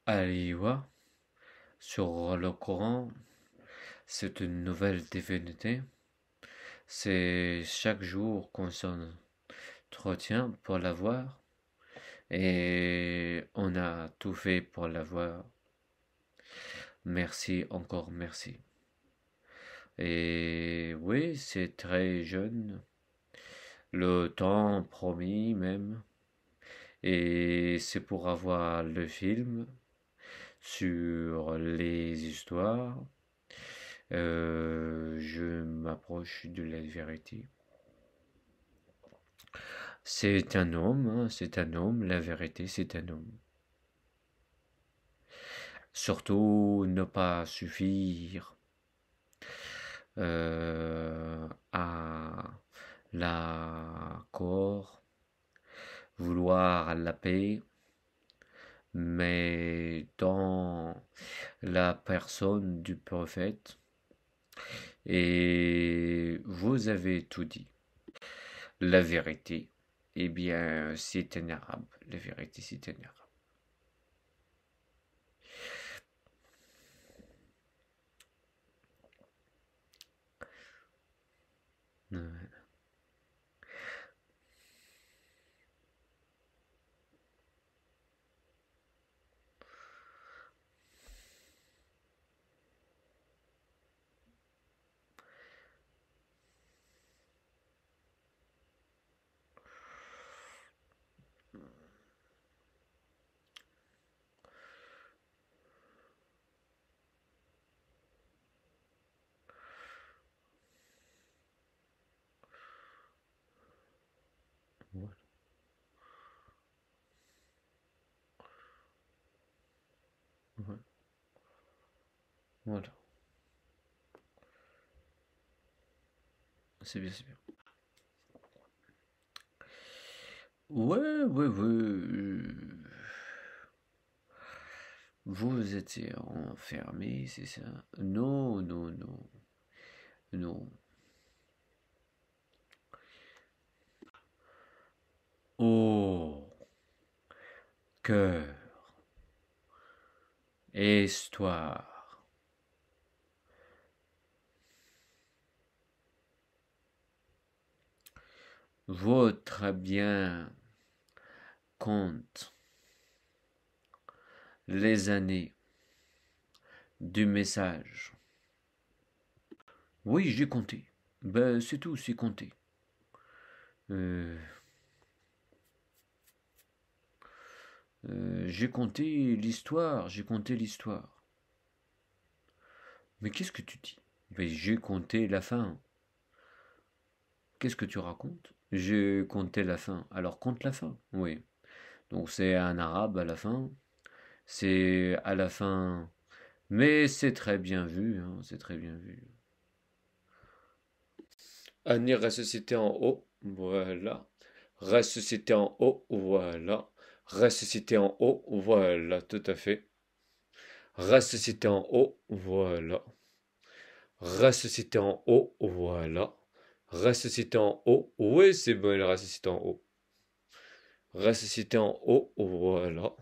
Aliwa, sur le Coran, c'est une nouvelle divinité. C'est chaque jour qu'on s'entretient pour la voir et on a tout fait pour la voir. Merci, encore merci. Et oui, c'est très jeune, le temps promis même. Et c'est pour avoir le film sur les histoires. Je m'approche de la vérité. C'est un homme, hein, c'est un homme, la vérité, c'est un homme. Surtout ne pas suffire à l'accord, vouloir la paix, mais dans la personne du prophète, et vous avez tout dit. La vérité, eh bien, c'est un arabe. La vérité, c'est un arabe. Ouais. Ouais. Voilà. C'est bien, c'est bien. Ouais, ouais, ouais. Vous étiez enfermé, c'est ça? Non, non, non, non. Oh, cœur, histoire. Votre bien compte les années du message. Oui, j'ai compté. Ben, c'est tout, c'est compté. Euh, j'ai compté l'histoire, j'ai compté l'histoire. Mais qu'est-ce que tu dis? Ben, j'ai compté la fin. Qu'est-ce que tu racontes? J'ai compté la fin. Alors compte la fin. Oui. Donc c'est un arabe à la fin. C'est à la fin. Mais c'est très bien vu, hein, c'est très bien vu. Annie ressuscité en haut, voilà. Ressuscité en haut, voilà. Ressuscité en haut, voilà, tout à fait. Ressuscité en haut, voilà. Ressuscité en haut, voilà. Ressuscité en haut, oui, c'est bon, il est ressuscité en haut. Ressuscité en haut, voilà.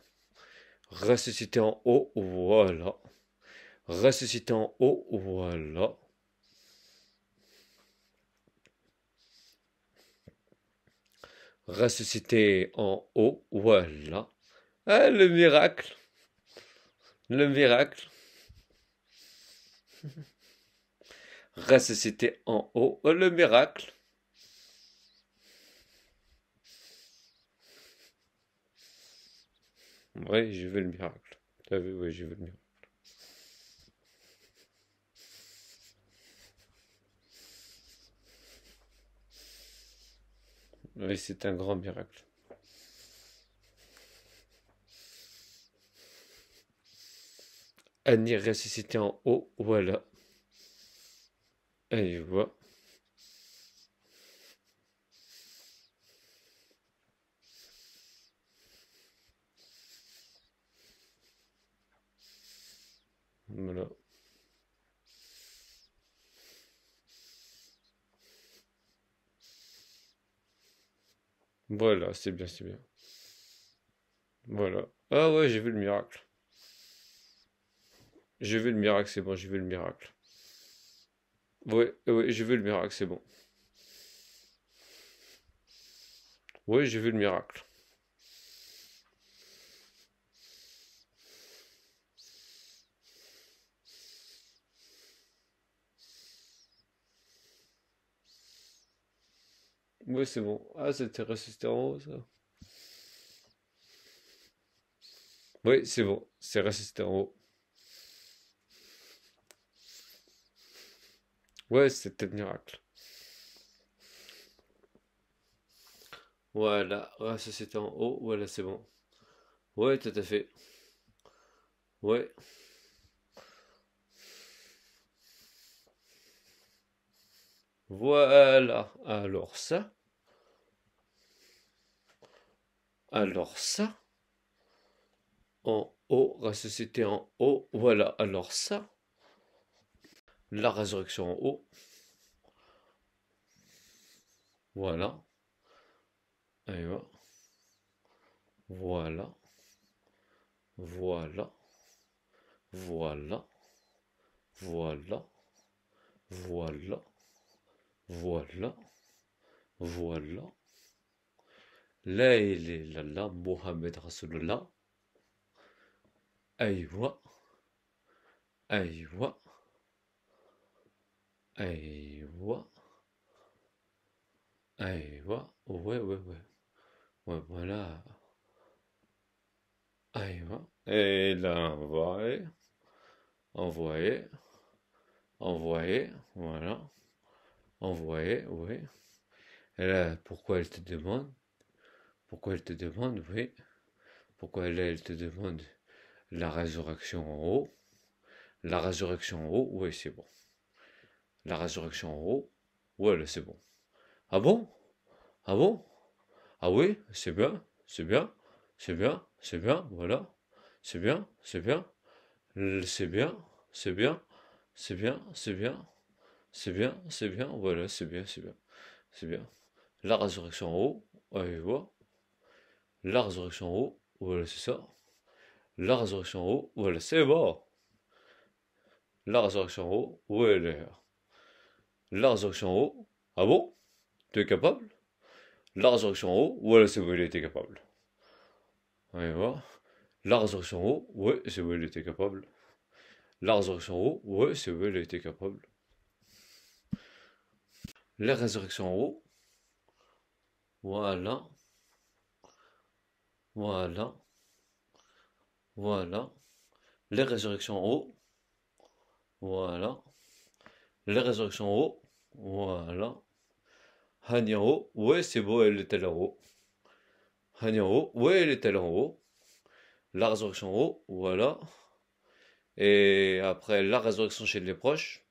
Ressuscité en haut, voilà. Ressuscité en haut, voilà. Ressuscité en haut, voilà. Ah, le miracle, le miracle. Ressuscité en haut, le miracle. Oui, je veux le miracle. Ah oui, oui, je veux le miracle. Oui, c'est un grand miracle. Annie ressuscité en haut, voilà. Allez, voilà. Voilà, voilà, c'est bien, c'est bien. Voilà. Ah ouais, j'ai vu le miracle. j'ai vu le miracle, c'est bon, j'ai vu le miracle. Oui, oui, j'ai vu le miracle, c'est bon. Oui, j'ai vu le miracle. Oui, c'est bon. Ah, c'était ressuscité en haut, ça. Oui, c'est bon, c'est ressuscité en haut. Ouais, c'était le miracle. Voilà, ressuscité en haut, voilà, c'est bon. Ouais, tout à fait. Ouais, voilà. Alors ça, en haut, ressuscité en haut, voilà. Alors ça, la résurrection en haut, voilà. Et voilà, voilà, voilà, voilà, voilà, voilà, voilà. La ilaha illallah, Muhammad Rasulullah. Aïwa, aïwa, aïwa, aïwa. Ouais, ouais, ouais. Ouais, voilà. Aïwa. Et là, envoyé, envoyé, envoyé, voilà. Envoyé, oui. Et là, pourquoi elle te demande? Pourquoi elle te demande, oui. Pourquoi elle te demande la résurrection en haut? La résurrection en haut, oui, c'est bon. La résurrection en haut, ouais, là, c'est bon. Ah bon? Ah bon? Ah oui, c'est bien, c'est bien, c'est bien, c'est bien, voilà. C'est bien, c'est bien, c'est bien, c'est bien, c'est bien, c'est bien, c'est bien, c'est bien, voilà, c'est bien, c'est bien, c'est bien. La résurrection en haut, ouais, voilà. La résurrection en haut, voilà, c'est ça. La résurrection en haut, voilà, c'est bon. La résurrection en haut, voilà. La résurrection en haut, ah bon? Tu es capable? La résurrection en haut, voilà, c'est bon, il était capable. Ouais, voilà. La résurrection en haut, ouais, c'est bon, il était capable. La résurrection en haut, ouais, c'est bon, il était capable. La résurrection en haut, voilà, voilà, voilà. Les résurrections en haut, voilà. Les résurrections en haut, voilà. Hani en haut, ouais, c'est beau, elle était là en haut. Hani en haut, ouais, elle était là en haut. La résurrection en haut, voilà. Et après, la résurrection chez les proches.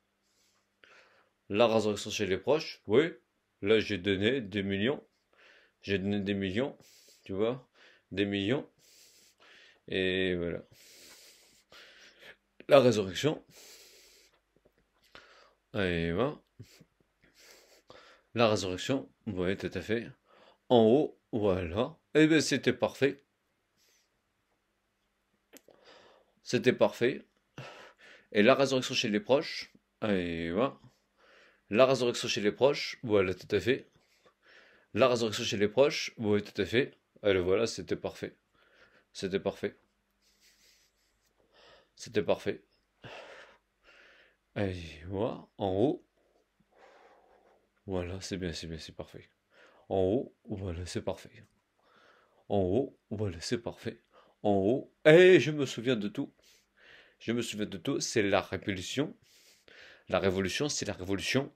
La résurrection chez les proches, oui. Là, j'ai donné des millions. J'ai donné des millions, tu vois. Des millions. Et voilà. La résurrection. Et voilà. La résurrection, oui, tout à fait. En haut, voilà. Eh bien, c'était parfait. C'était parfait. Et la résurrection chez les proches, et voilà. La résurrection chez les proches, voilà, tout à fait. La résurrection chez les proches, oui, tout à fait. Allez, voilà, c'était parfait. C'était parfait. C'était parfait. Et voilà, en haut, voilà, c'est bien, c'est parfait. En haut, voilà, c'est parfait. En haut, voilà, c'est parfait. En haut, et je me souviens de tout. Je me souviens de tout, c'est la révolution. La révolution, c'est la révolution.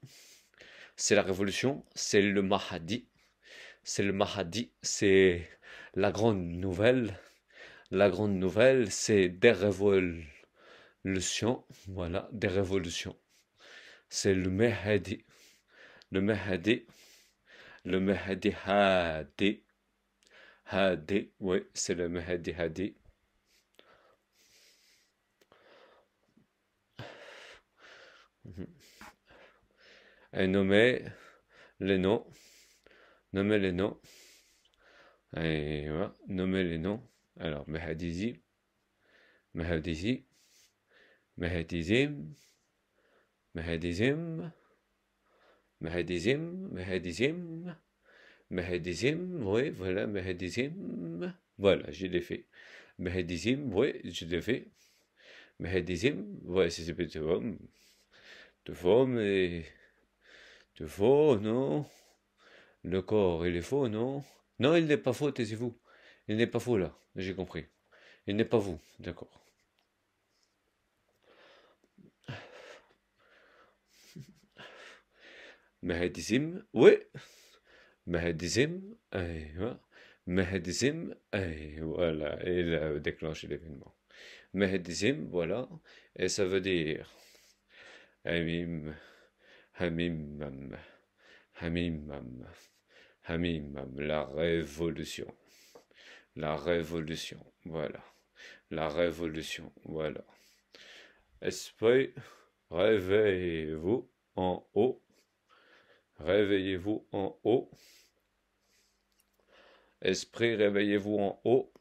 C'est la révolution, c'est le Mahdi. C'est le Mahdi, c'est la grande nouvelle. La grande nouvelle, c'est des révolutions. Voilà, des révolutions. C'est le Mahdi. Le Mahdi. Le Mahdi Hadi. Hadi, oui, c'est le Mahdi Hadi. Mhm. Et les noms. Nommer les noms. Et nommer les noms. Alors, Mahdizi, Mahdizi, Mehedizim, Mehedizim, Mehedizim, Mehedizim, Mehedizim, oui, voilà, Mehedizim, voilà, je l'ai fait. Mehedizim, oui, je l'ai fait. Mehedizim, ouais, c'est de forme et de faux, non? Le corps, il est faux, non? Non, il n'est pas faux, taisez-vous. Il n'est pas faux, là, j'ai compris. Il n'est pas vous, d'accord. Mehedizim, oui. Mehedizim, voilà. Mehedizim, voilà, et il a déclenché l'événement. Mehedizim, voilà, et ça veut dire Hamim, Hamimam, Hamimam, Hamimam, la révolution. La révolution, voilà. La révolution, voilà. Esprit, réveillez-vous en haut. Réveillez-vous en haut. Esprit, réveillez-vous en haut.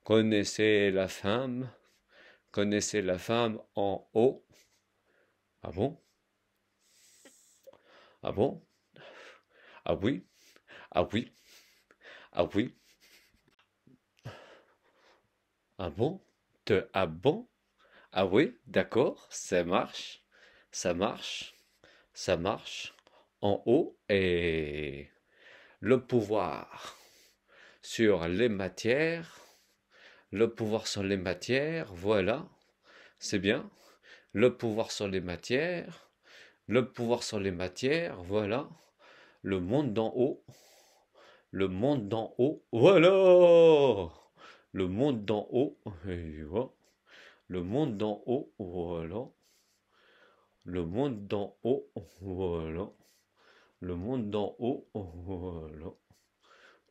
Connaissez la femme. Connaissez la femme en haut. Ah bon? Ah bon? Ah oui? Ah oui? Ah oui? Ah bon? Ah bon? Ah oui? D'accord, ça marche. Ça marche. Ça marche. En haut et le pouvoir sur les matières. Le pouvoir sur les matières, voilà. C'est bien. Le pouvoir sur les matières. Le pouvoir sur les matières, voilà. Le monde d'en haut. Le monde d'en haut, voilà. Le monde d'en haut, et voilà. Le monde d'en haut, voilà. Le monde d'en haut, voilà. Le monde d'en haut, voilà.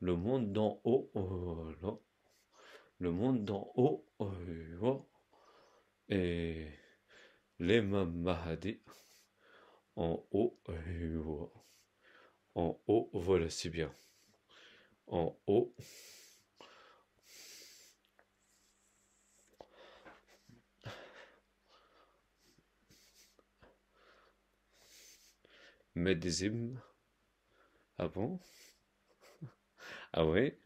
Le monde d'en haut, voilà. Le monde d'en haut, voilà. Et l'imam Mahdi en haut, et voilà. En haut, voilà, c'est bien. En haut. Médizim. Ah bon? Ah ouais?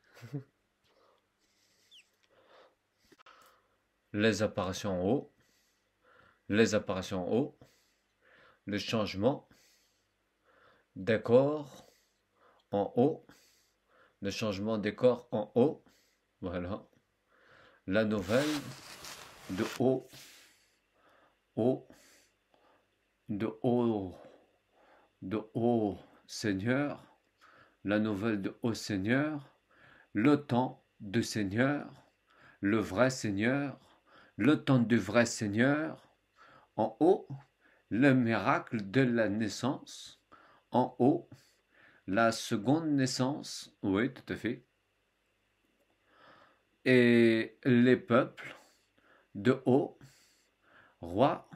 Les apparitions en haut. Les apparitions en haut. Le changement des corps en haut. Le changement des corps en haut. Voilà. La nouvelle de haut. Haut. De haut. De haut Seigneur. La nouvelle de haut Seigneur. Le temps de Seigneur. Le vrai Seigneur. Le temps du vrai Seigneur. En haut, le miracle de la naissance. En haut, la seconde naissance. Oui, tout à fait. Et les peuples de haut, roi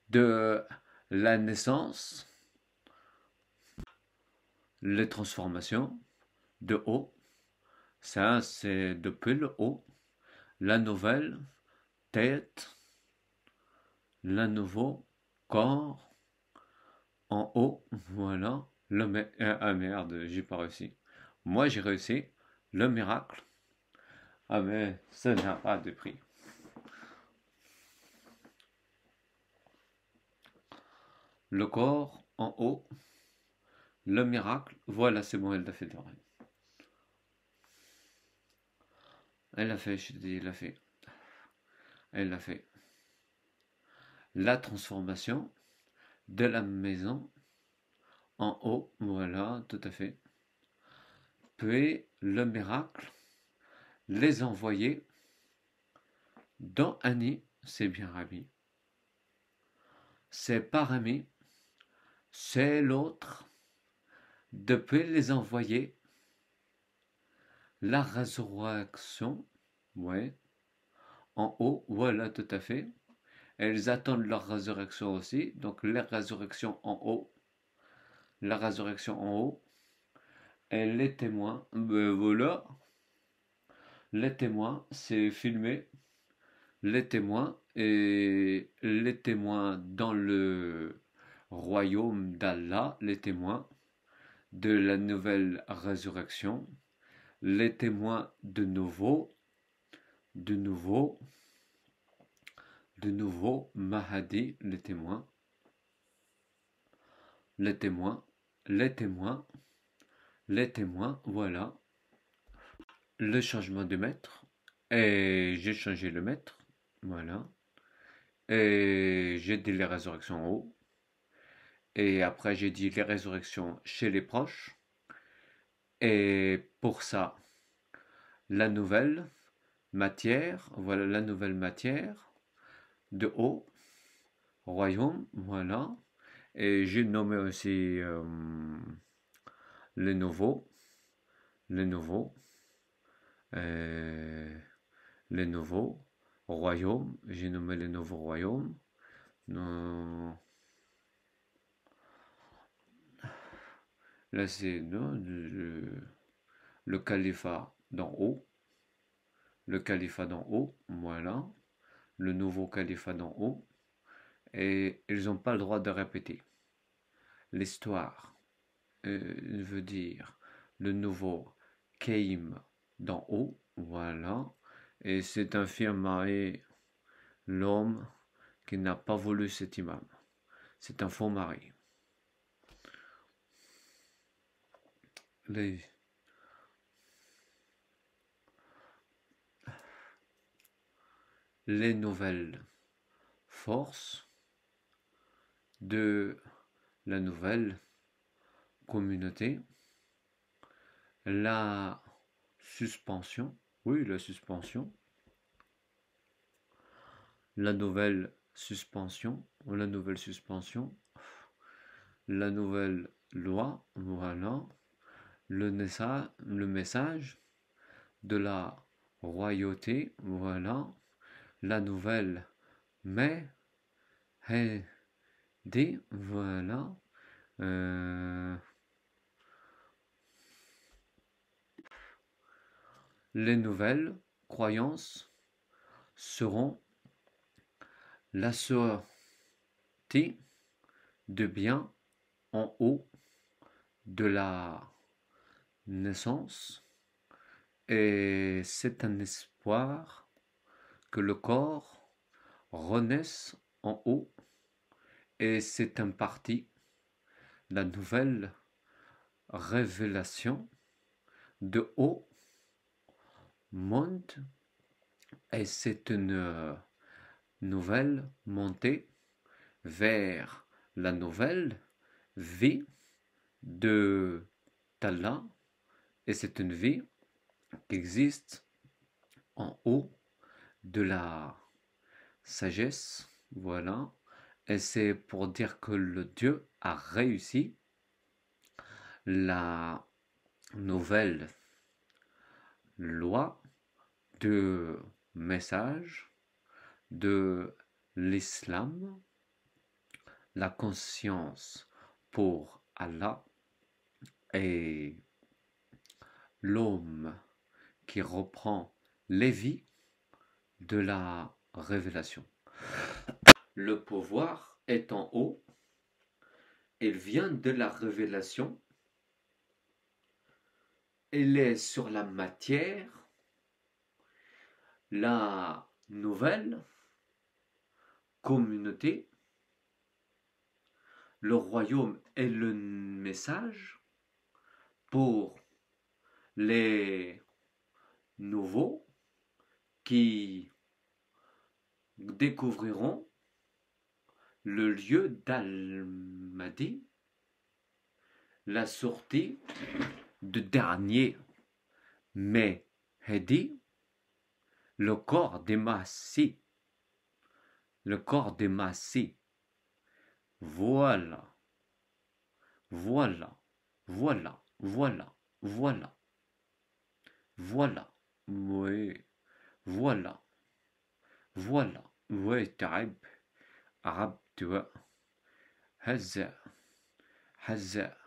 de la naissance, les transformations de haut. Ça, c'est depuis le haut. La nouvelle tête, le nouveau corps en haut. Voilà. Ah merde, j'ai pas réussi. Moi, j'ai réussi. Le miracle. Ah mais ça n'a pas de prix. Le corps en haut. Le miracle. Voilà, c'est bon, elle l'a fait, Doreen. Elle l'a fait, je te dis, elle l'a fait. Elle l'a fait. La transformation de la maison en haut. Voilà, tout à fait. Puis le miracle. Les envoyer dans Annie. C'est bien Rami. C'est pas Rami. C'est l'autre. Depuis les envoyer. La résurrection. Ouais. En haut. Voilà, tout à fait. Elles attendent leur résurrection aussi. Donc la résurrection en haut. La résurrection en haut. Et les témoins. Ben voilà. Les témoins, c'est filmé. Les témoins et les témoins dans le royaume d'Allah, les témoins de la nouvelle résurrection, les témoins de nouveau, de nouveau, Mahdi, les témoins, les témoins, les témoins, voilà, le changement de maître, et j'ai changé le maître, voilà, et j'ai dit les résurrections en haut, et après j'ai dit les résurrections chez les proches, et pour ça, la nouvelle matière, voilà la nouvelle matière, de haut, royaume, voilà, et j'ai nommé aussi les nouveaux, les nouveaux, euh, les nouveaux royaumes, j'ai nommé les nouveaux royaumes. Non, là c'est non, le califat d'en haut, le califat d'en haut, voilà, le nouveau califat d'en haut, et ils n'ont pas le droit de répéter. L'histoire veut dire le nouveau Keim d'en haut, voilà, et c'est infirmer l'homme qui n'a pas voulu cet imam. C'est un faux mari. Les, les nouvelles forces de la nouvelle communauté, la suspension, oui, la suspension, la nouvelle suspension, la nouvelle suspension, la nouvelle loi, voilà, le message de la royauté, voilà, la nouvelle mais, des, voilà, euh, les nouvelles croyances seront la sortie de bien en haut de la naissance et c'est un espoir que le corps renaisse en haut et c'est un parti la nouvelle révélation de haut monde et c'est une nouvelle montée vers la nouvelle vie de Tallah et c'est une vie qui existe en haut de la sagesse, voilà, et c'est pour dire que le Dieu a réussi la nouvelle loi de message de l'islam, la conscience pour Allah et l'homme qui reprend les vies de la révélation. Le pouvoir est en haut, il vient de la révélation, il est sur la matière, la nouvelle communauté, le royaume est le message pour les nouveaux qui découvriront le lieu d'Al-Mahdi, la sortie de dernier Mehdi, le corps des Massis, le corps des Massis. Voilà, voilà, voilà, voilà, voilà, voilà, oui, voilà, voilà, oui, تعب عبد هزأ هزأ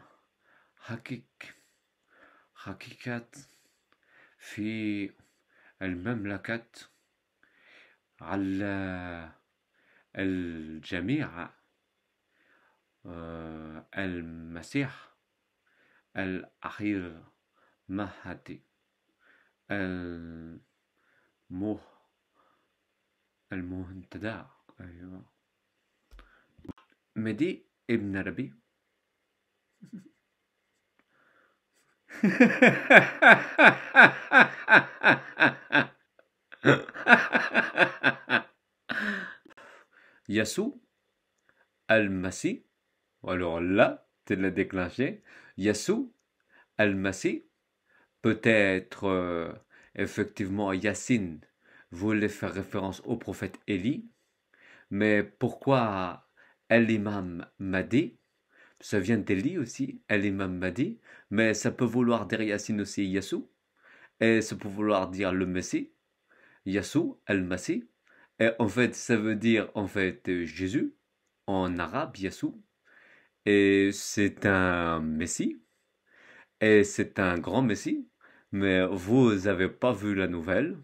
حقيقة في المملكة على الجميع المسيح الأخير مهدي المه المهتدى. أيوة. مهدي ابن ربي. Yassou Al-Masih. Alors là, tu l'as déclenché. Yassou Al-Masih. Peut-être, effectivement, Yassine voulait faire référence au prophète Élie. Mais pourquoi Al-Imam Mahdi? Ça vient d'Élie aussi, Al-Imam Mahdi. Mais ça peut vouloir dire Yassine aussi Yassou. Et ça peut vouloir dire le Messie. Yassou Al-Masih. Et en fait, ça veut dire en fait Jésus en arabe, Yassou. Et c'est un Messie. Et c'est un grand Messie. Mais vous avez pas vu la nouvelle.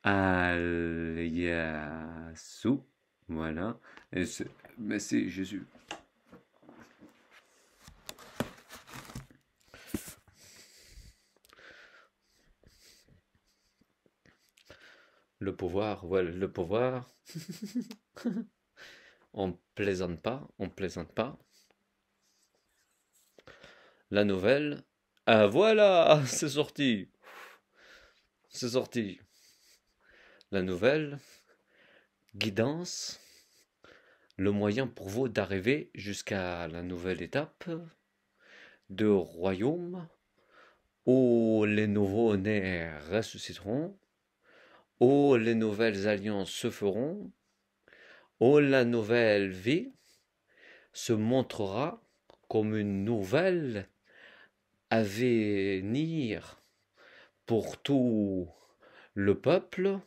Al-Yassou. Voilà. Et Messie Jésus. Le pouvoir, voilà, le pouvoir. On plaisante pas, on plaisante pas. La nouvelle. Ah voilà, c'est sorti. C'est sorti. La nouvelle. Guidance. Le moyen pour vous d'arriver jusqu'à la nouvelle étape de royaume où les nouveaux-nés ressusciteront, où les nouvelles alliances se feront, où la nouvelle vie se montrera comme une nouvelle avenir pour tout le peuple.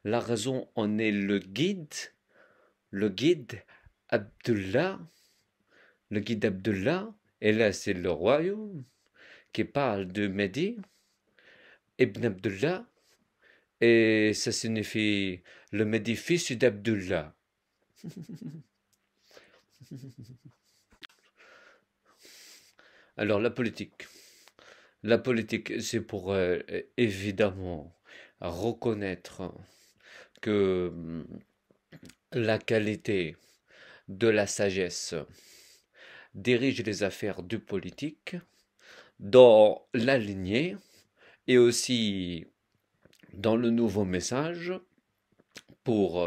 La raison en est le guide Abdullah, le guide Abdullah, et là c'est le royaume qui parle de Mehdi, Ibn Abdullah, et ça signifie le Mehdi fils d'Abdullah. Alors la politique. La politique, c'est pour évidemment reconnaître que la qualité de la sagesse dirige les affaires du politique dans la lignée et aussi dans le nouveau message pour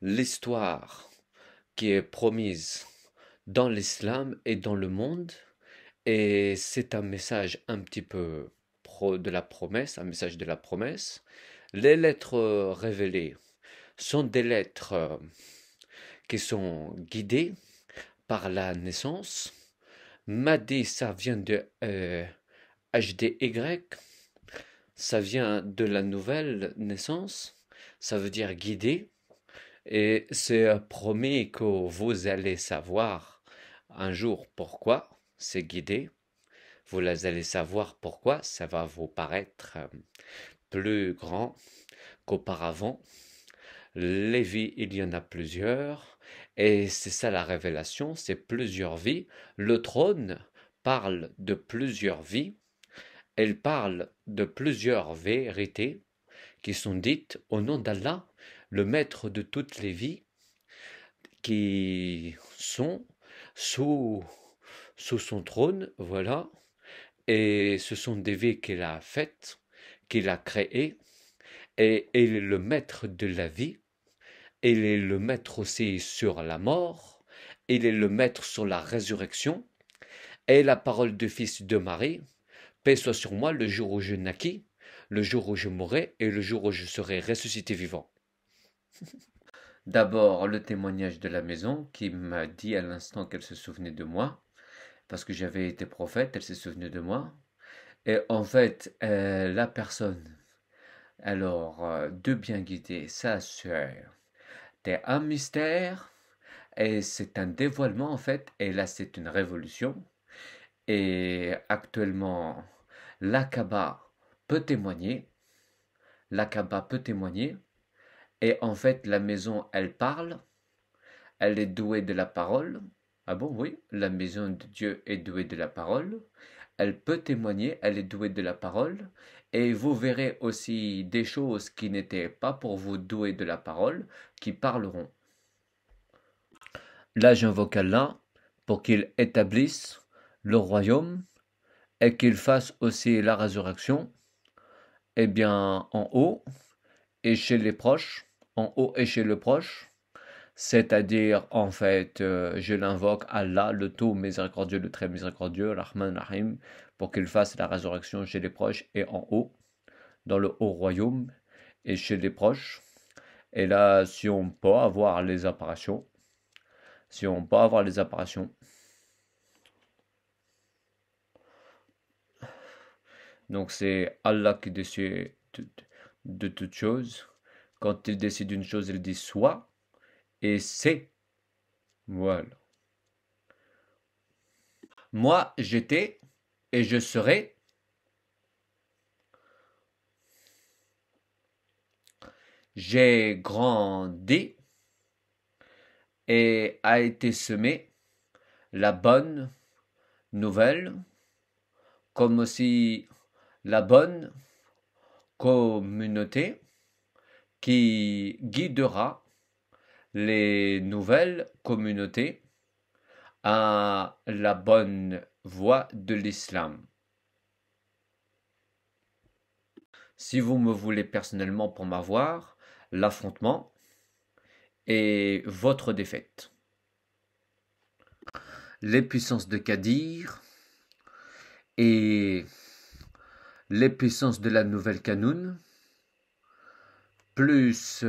l'histoire qui est promise dans l'islam et dans le monde. Et c'est un message un petit peu de la promesse, un message de la promesse. Les lettres révélées sont des lettres qui sont guidées par la naissance. Mahdi, ça vient de HDY, ça vient de la nouvelle naissance, ça veut dire guidé, et c'est promis que vous allez savoir un jour pourquoi c'est guidé. Vous allez savoir pourquoi ça va vous paraître plus grand qu'auparavant. Les vies, il y en a plusieurs, et c'est ça la révélation, c'est plusieurs vies. Le trône parle de plusieurs vies, elle parle de plusieurs vérités qui sont dites au nom d'Allah, le maître de toutes les vies, qui sont sous son trône, voilà, et ce sont des vies qu'il a faites, qu'il a créées, et il est le maître de la vie, il est le maître aussi sur la mort, il est le maître sur la résurrection, et la parole du Fils de Marie, paix soit sur moi le jour où je naquis, le jour où je mourrai et le jour où je serai ressuscité vivant. D'abord, le témoignage de la maison qui m'a dit à l'instant qu'elle se souvenait de moi, parce que j'avais été prophète, elle s'est souvenue de moi. Et en fait, la personne, alors, de bien guider, ça c'est un mystère et c'est un dévoilement en fait, et là c'est une révolution. Et actuellement, l'Aqaba peut témoigner la Kaaba peut témoigner. Et en fait, la maison, elle parle, elle est douée de la parole. Ah bon, oui, la maison de Dieu est douée de la parole. Elle peut témoigner, elle est douée de la parole. Et vous verrez aussi des choses qui n'étaient pas pour vous douées de la parole, qui parleront. Là, j'invoque Allah pour qu'il établisse le royaume et qu'il fasse aussi la résurrection, eh bien, en haut et chez les proches, en haut et chez le proche, c'est-à-dire, en fait, je l'invoque Allah, le tout miséricordieux, le très miséricordieux, Rahman Rahim, pour qu'il fasse la résurrection chez les proches et en haut, dans le haut royaume et chez les proches. Et là, si on peut avoir les apparitions, si on peut avoir les apparitions, donc c'est Allah qui décide de toutes choses. Quand il décide une chose, il dit soit et c'est. Voilà. Moi, j'étais et je serai. J'ai grandi et a été semée la bonne nouvelle, comme aussi la bonne communauté qui guidera les nouvelles communautés à la bonne voie de l'islam. Si vous me voulez personnellement pour m'avoir, l'affrontement est votre défaite. Les puissances de Kadir et les puissances de la nouvelle Canoune, plus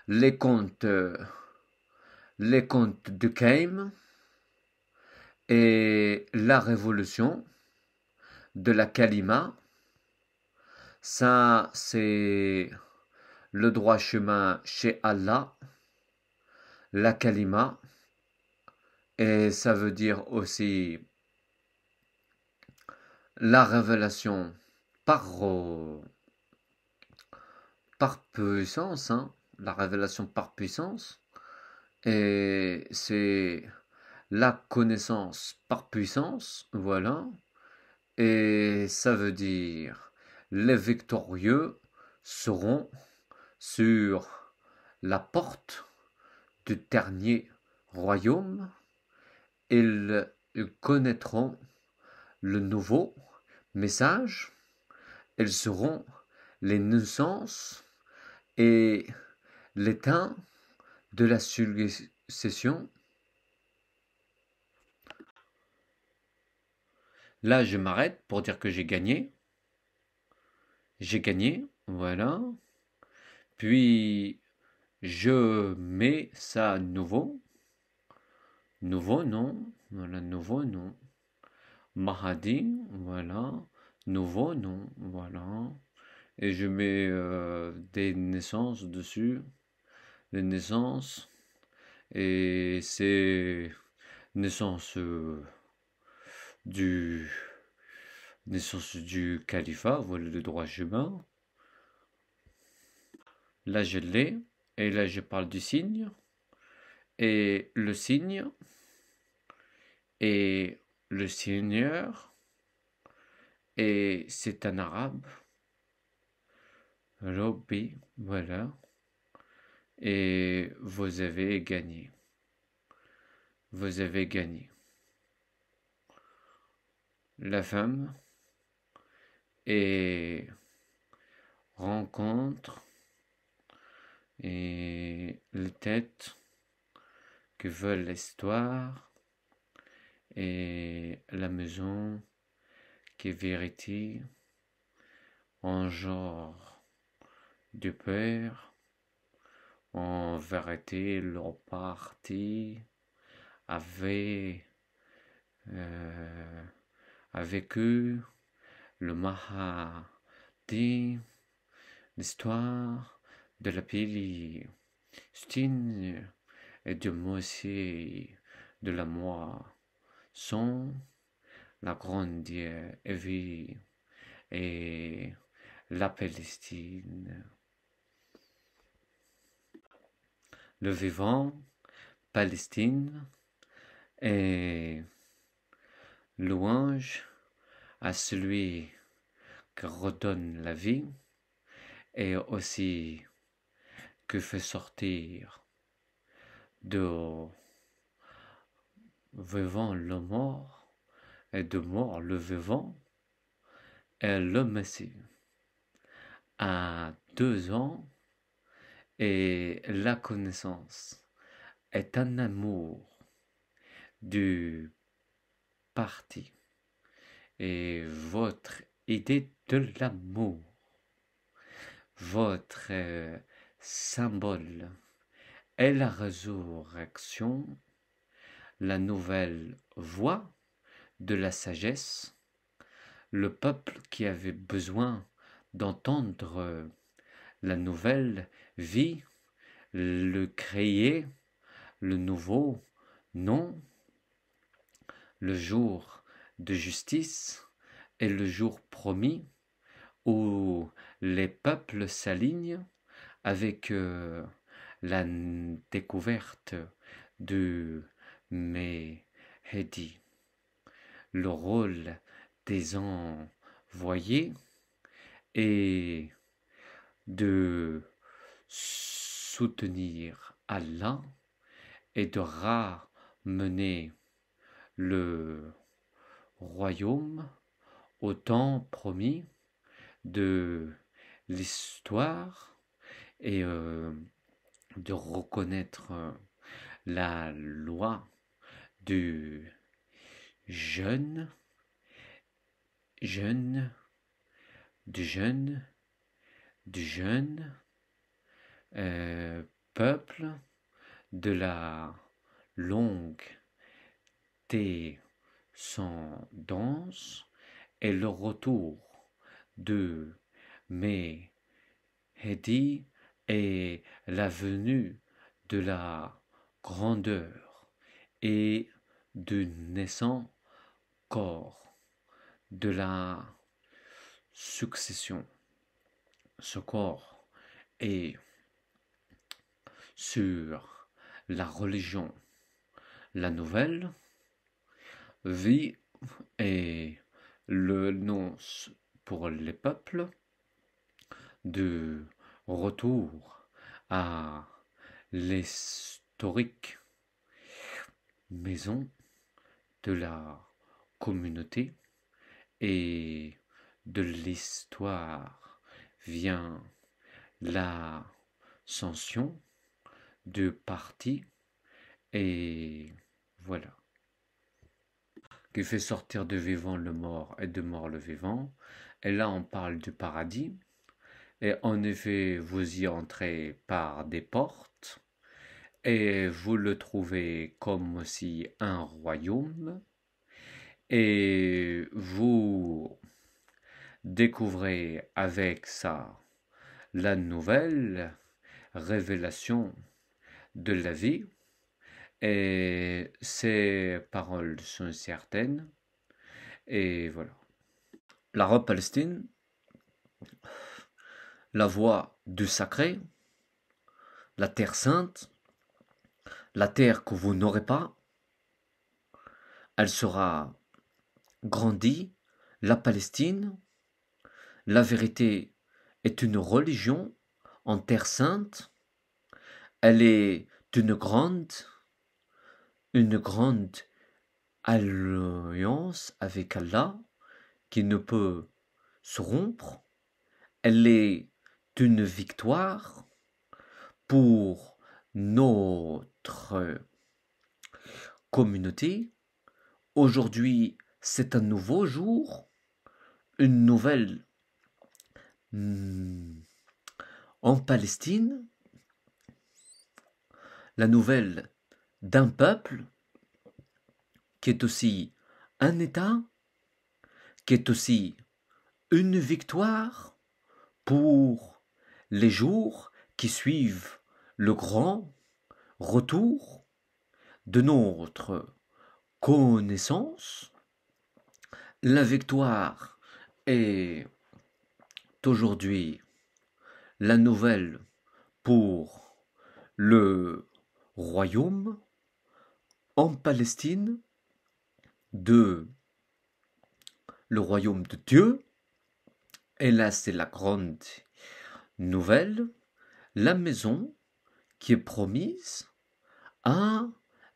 les contes de Keim et la révolution de la Kalima, ça c'est le droit chemin chez Allah, la Kalima, et ça veut dire aussi la révélation par, par puissance, hein, la révélation par puissance, et c'est la connaissance par puissance, voilà, et ça veut dire les victorieux seront sur la porte du dernier royaume, ils connaîtront le nouveau message, ils seront les naissances et l'état de la succession. Là, je m'arrête pour dire que j'ai gagné. J'ai gagné, voilà. Puis, je mets ça nouveau. Nouveau nom, voilà, nouveau nom. Mahadi, voilà. Nouveau nom, voilà. Et je mets des naissances dessus. Les naissances. Et c'est naissance du naissance du califat, voilà le droit chemin. Là je l'ai, et là je parle du signe, et le signe, et le seigneur, et c'est un arabe, Robi, voilà, et vous avez gagné. Vous avez gagné. La femme et rencontre et les têtes que veulent l'histoire et la maison qui est vérité en genre de père, en vérité leur partie avait avec eux le Mahdi, l'histoire de la Palestine et de Moïse de la moisson, la grande vie et la Palestine. Le vivant, Palestine, et louange à celui qui redonne la vie et aussi que fait sortir de vivant le mort et de mort le vivant et le Messie. À 2 ans, et la connaissance est un amour du parti. Et votre idée de l'amour, votre symbole est la résurrection, la nouvelle voie de la sagesse, le peuple qui avait besoin d'entendre la nouvelle vie, le créer, le nouveau nom, le jour de justice est le jour promis où les peuples s'alignent avec la découverte de Mehdi. Le rôle des envoyés est de soutenir Allah et de ramener le royaume au temps promis de l'histoire et de reconnaître la loi du jeune peuple de la longue descendance et le retour de Mehdi et la venue de la grandeur et du naissant corps de la succession. Ce corps est sur la religion, la nouvelle vie et le nom pour les peuples de retour à l'historique maison de la communauté et de l'histoire vient l'ascension de parti et voilà. Qui fait sortir de vivant le mort et de mort le vivant. Et là on parle du paradis. Et en effet, vous y entrez par des portes et vous le trouvez comme aussi un royaume et vous découvrez avec ça la nouvelle révélation de la vie et ces paroles sont certaines et voilà. L'Europe Palestine, la voie du sacré, la terre sainte, la terre que vous n'aurez pas, elle sera grandie, la Palestine, la vérité est une religion en terre sainte, elle est une grande alliance avec Allah qui ne peut se rompre, elle est une victoire pour notre communauté. Aujourd'hui, c'est un nouveau jour, une nouvelle en Palestine, la nouvelle d'un peuple qui est aussi un État, qui est aussi une victoire pour les jours qui suivent le grand retour de notre connaissance. La victoire est aujourd'hui la nouvelle pour le royaume en Palestine de le royaume de Dieu. Et là, c'est la grande nouvelle, la maison qui est promise à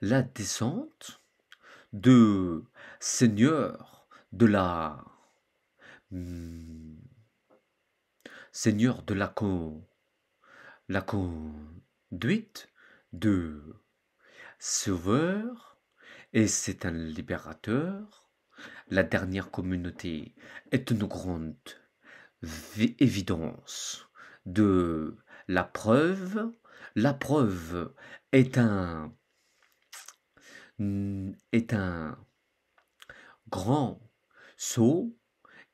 la descente de Seigneur de la Seigneur de la conduite de Sauveur, et c'est un libérateur. La dernière communauté est une grande évidence de la preuve. La preuve est un grand saut,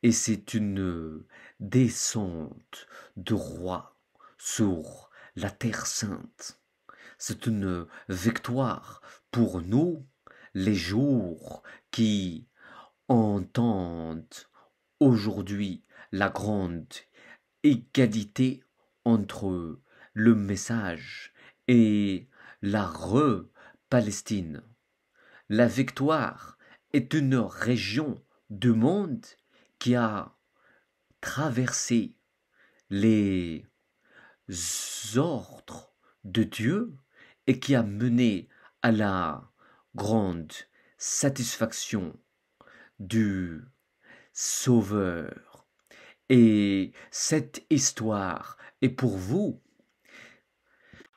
et c'est une descente de roi sur la terre sainte. C'est une victoire pour nous, les jours qui entendent aujourd'hui la grande égalité entre le message et la Palestine. La victoire est une région du monde qui a traversé les ordres de Dieu et qui a mené à la grande satisfaction du Sauveur. Et cette histoire est pour vous.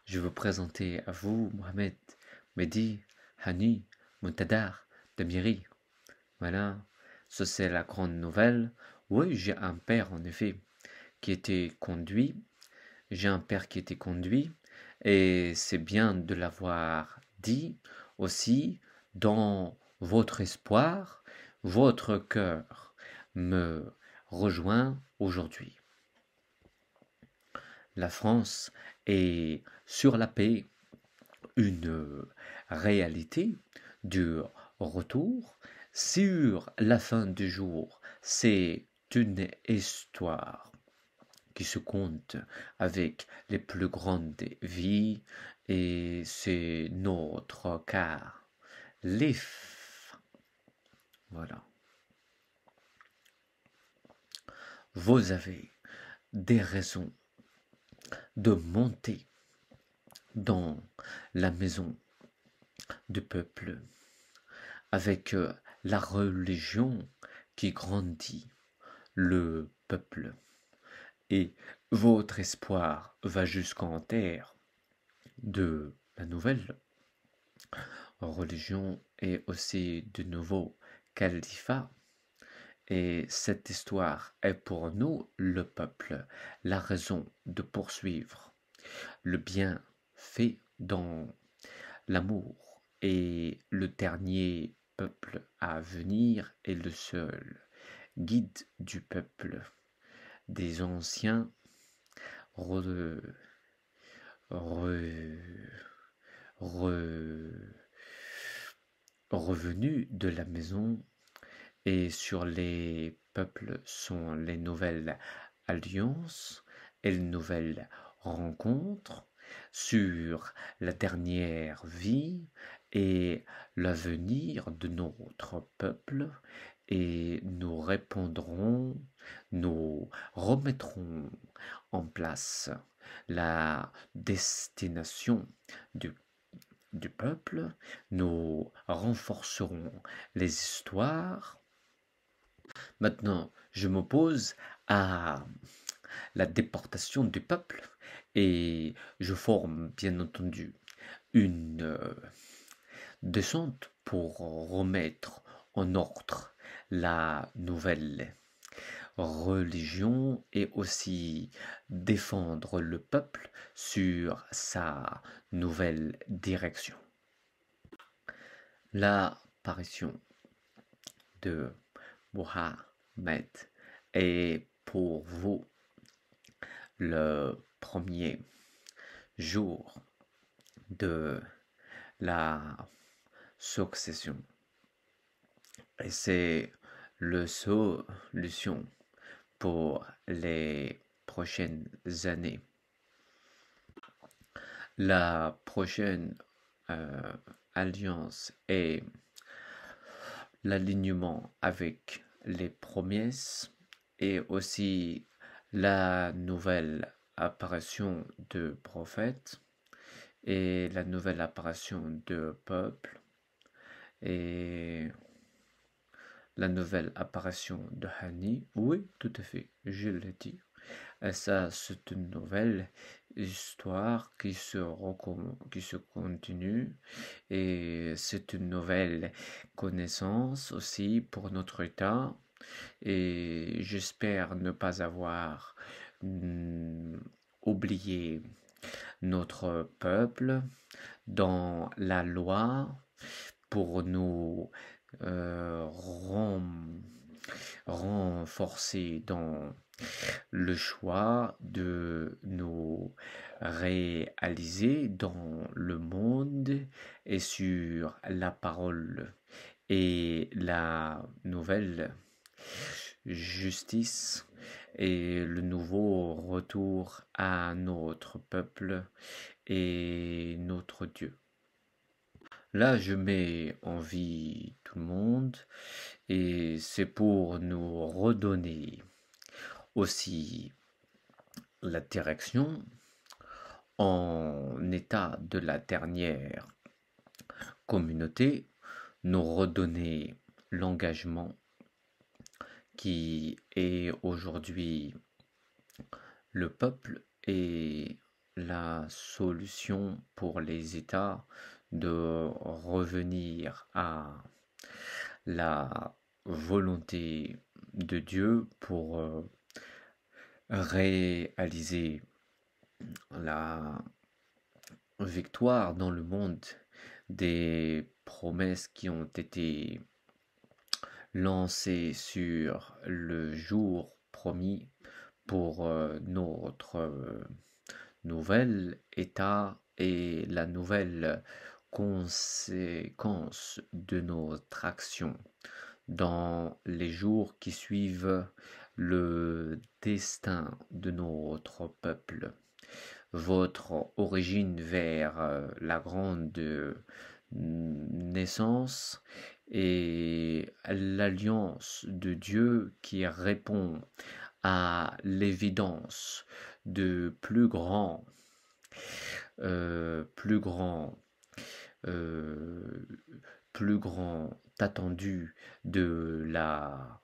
Je veux présenter à vous Mohamed Mehdi Hani Muntadar Damiri. Voilà, ça c'est la grande nouvelle. Oui, j'ai un père en effet qui était conduit. J'ai un père qui était conduit, et c'est bien de l'avoir dit aussi. Dans votre espoir, votre cœur me rejoint aujourd'hui. La France est sur la paix, une réalité du retour. Sur la fin du jour, c'est une histoire qui se compte avec les plus grandes vies, et c'est notre cas. Voilà. Vous avez des raisons de monter dans la maison du peuple avec la religion qui grandit le peuple, et votre espoir va jusqu'en terre de la nouvelle religion et aussi du nouveau califat. Et cette histoire est pour nous, le peuple, la raison de poursuivre le bien fait dans l'amour. Et le dernier peuple à venir est le seul guide du peuple. Des anciens revenus de la maison, et sur les peuples sont les nouvelles alliances et les nouvelles rencontres sur la dernière vie et l'avenir de notre peuple, et nous répondrons, nous remettrons en place la destination du peuple, nous renforcerons les histoires. Maintenant, je m'oppose à la déportation du peuple, et je forme bien entendu une descente pour remettre en ordre la nouvelle religion et aussi défendre le peuple sur sa nouvelle direction. L'apparition de Mohammed est pour vous le premier jour de la succession, et c'est la solution pour les prochaines années. La prochaine alliance est l'alignement avec les promesses et aussi la nouvelle apparition de prophètes et la nouvelle apparition de peuple et la nouvelle apparition de Hani. Oui, tout à fait, je l'ai dit. Et ça, c'est une nouvelle histoire qui se continue et c'est une nouvelle connaissance aussi pour notre État et j'espère ne pas avoir oublié notre peuple dans la loi pour nous renforcer dans le choix de nous réaliser dans le monde et sur la parole et la nouvelle justice et le nouveau retour à notre peuple et notre Dieu. Là, je mets en vie tout le monde et c'est pour nous redonner aussi la direction en état de la dernière communauté, nous redonner l'engagement qui est aujourd'hui le peuple et la solution pour les États de revenir à la volonté de Dieu pour réaliser la victoire dans le monde des promesses qui ont été lancées sur le jour promis pour notre nouvel état et la nouvelle conséquence de notre action dans les jours qui suivent le destin de notre peuple. Votre origine vers la grande naissance et l'alliance de Dieu qui répond à l'évidence de plus grand attendu de la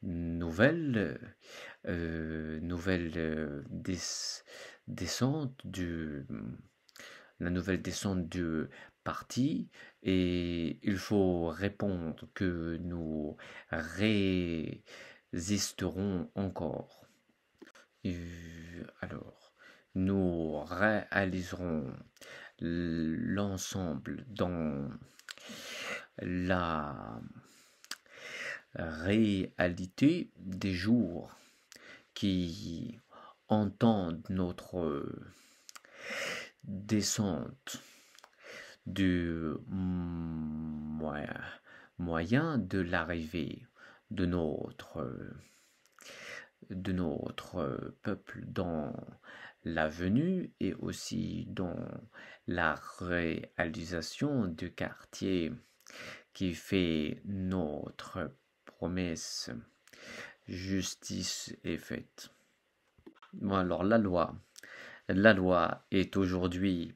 nouvelle descente du parti et il faut répondre que nous résisterons encore. Alors, nous réaliserons l'ensemble dans la réalité des jours qui entendent notre descente du moyen de l'arrivée de notre peuple dans la venue et aussi dans la réalisation du quartier qui fait notre promesse. Justice est faite. Bon, alors la loi est aujourd'hui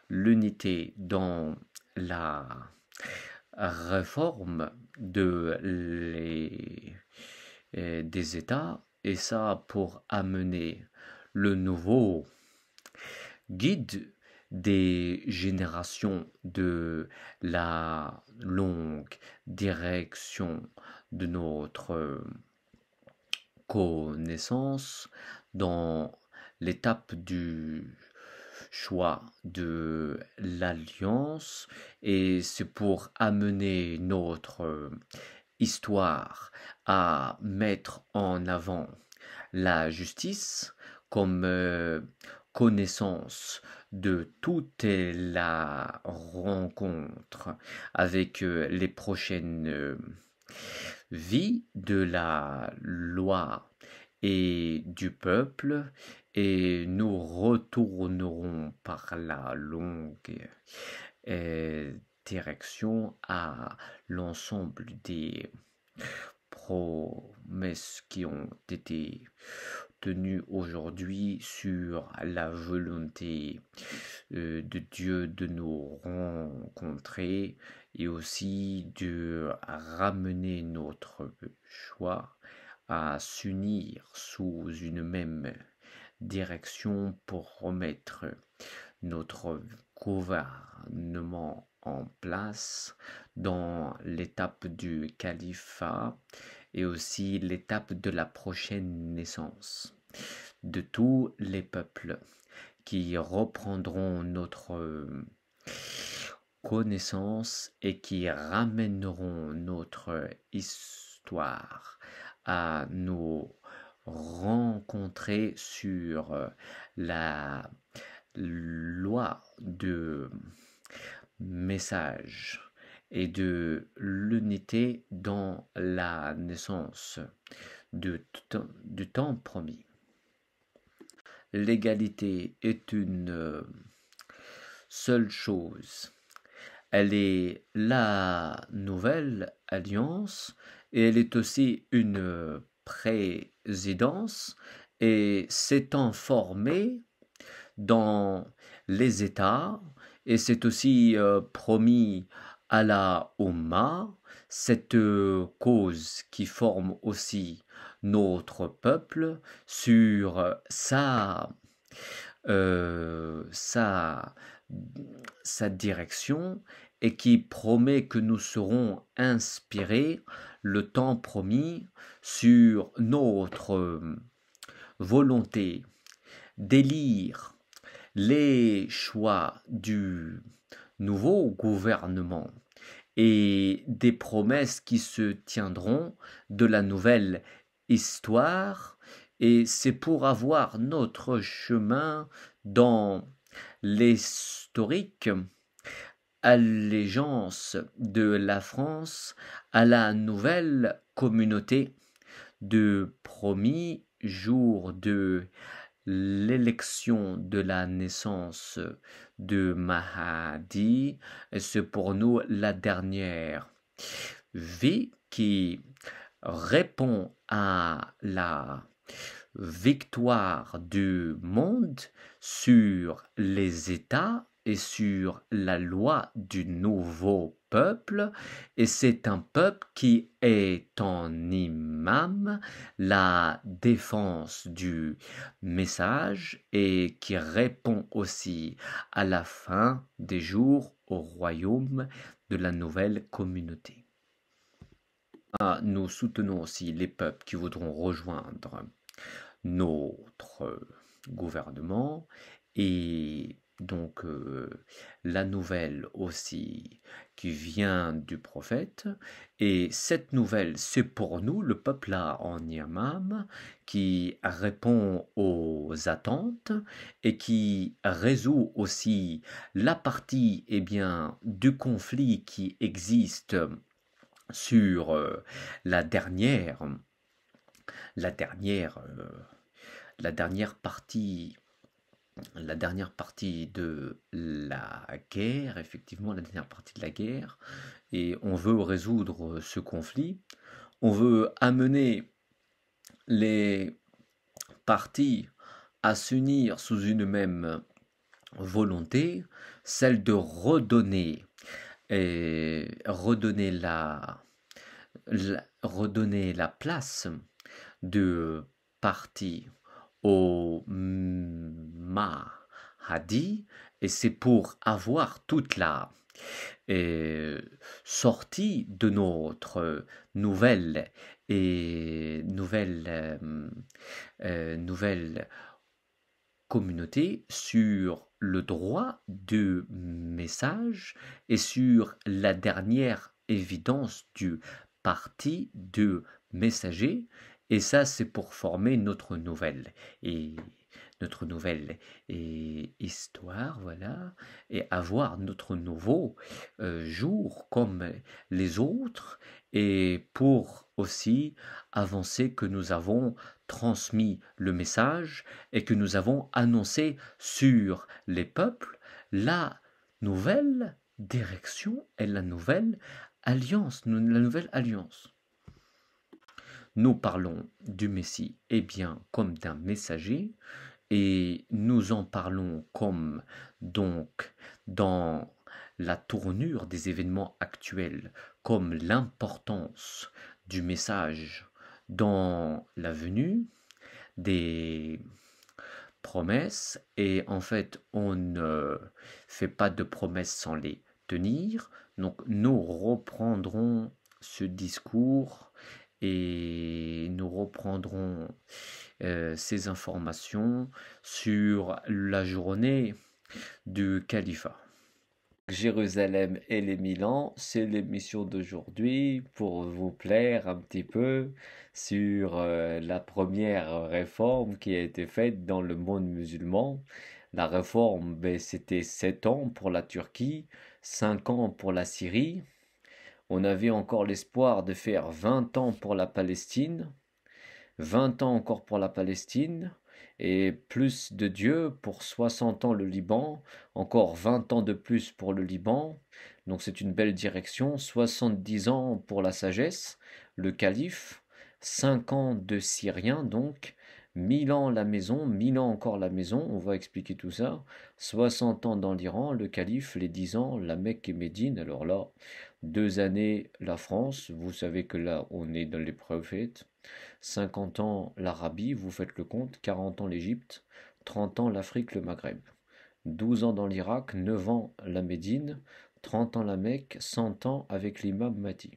l'unité dans la réforme des États et ça pour amener le nouveau guide des générations de la longue direction de notre connaissance dans l'étape du choix de l'alliance et c'est pour amener notre histoire à mettre en avant la justice comme connaissance de toute la rencontre avec les prochaines vies de la loi et du peuple, et nous retournerons par la longue direction à l'ensemble des promesses qui ont été tenues aujourd'hui sur la volonté de Dieu de nous rencontrer et aussi de ramener notre choix à s'unir sous une même direction pour remettre notre gouvernement en place dans l'étape du califat et aussi l'étape de la prochaine naissance de tous les peuples qui reprendront notre connaissance et qui ramèneront notre histoire à nous rencontrer sur la loi de message et de l'unité dans la naissance du temps promis. L'égalité est une seule chose. Elle est la nouvelle alliance et elle est aussi une présidence et s'étant formée dans les États et c'est aussi promis à la Oumma, cette cause qui forme aussi notre peuple sur sa direction et qui promet que nous serons inspirés le temps promis sur notre volonté d'élire les choix du nouveau gouvernement et des promesses qui se tiendront de la nouvelle histoire. Et c'est pour avoir notre chemin dans l'historique allégeance de la France à la nouvelle communauté de promis jour de l'élection de la naissance de Mahdi. C'est pour nous la dernière vie qui répond à la victoire du monde sur les États et sur la loi du nouveau peuple, et c'est un peuple qui est en imam la défense du message et qui répond aussi à la fin des jours au royaume de la nouvelle communauté. Nous soutenons aussi les peuples qui voudront rejoindre notre gouvernement et donc la nouvelle aussi qui vient du prophète et cette nouvelle c'est pour nous le peuple là en Yamam qui répond aux attentes et qui résout aussi la partie du conflit qui existe sur la dernière partie de la guerre, effectivement la dernière partie de la guerre, et on veut résoudre ce conflit, on veut amener les parties à s'unir sous une même volonté, celle de redonner la place de parti au Mahdi, et c'est pour avoir toute la sortie de notre nouvelle communauté sur le droit de message et sur la dernière évidence du parti de messager. Et ça, c'est pour former notre nouvelle histoire, voilà, et avoir notre nouveau jour comme les autres, et pour aussi avancer que nous avons transmis le message et que nous avons annoncé sur les peuples la nouvelle direction et la nouvelle alliance, Nous parlons du Messie bien comme d'un messager et nous en parlons comme donc dans la tournure des événements actuels, comme l'importance du message dans la venue des promesses, et en fait on ne fait pas de promesses sans les tenir. Donc nous reprendrons ce discours et nous reprendrons ces informations sur la journée du califat. Jérusalem et les Milan, c'est l'émission d'aujourd'hui pour vous plaire un petit peu sur la première réforme qui a été faite dans le monde musulman. La réforme, ben, c'était 7 ans pour la Turquie, 5 ans pour la Syrie. On avait encore l'espoir de faire 20 ans pour la Palestine, 20 ans encore pour la Palestine, et plus de Dieu pour 60 ans le Liban, encore 20 ans de plus pour le Liban. Donc c'est une belle direction. 70 ans pour la sagesse, le calife, 5 ans de Syriens donc, 1000 ans la maison, 1000 ans encore la maison, on va expliquer tout ça. 60 ans dans l'Iran, le calife, les 10 ans, la Mecque et Médine. Alors là, 2 années la France, vous savez que là on est dans les prophètes. 50 ans l'Arabie, vous faites le compte, 40 ans l'Égypte, 30 ans l'Afrique, le Maghreb, 12 ans dans l'Irak, 9 ans la Médine, 30 ans la Mecque, 100 ans avec l'imam Mahdi.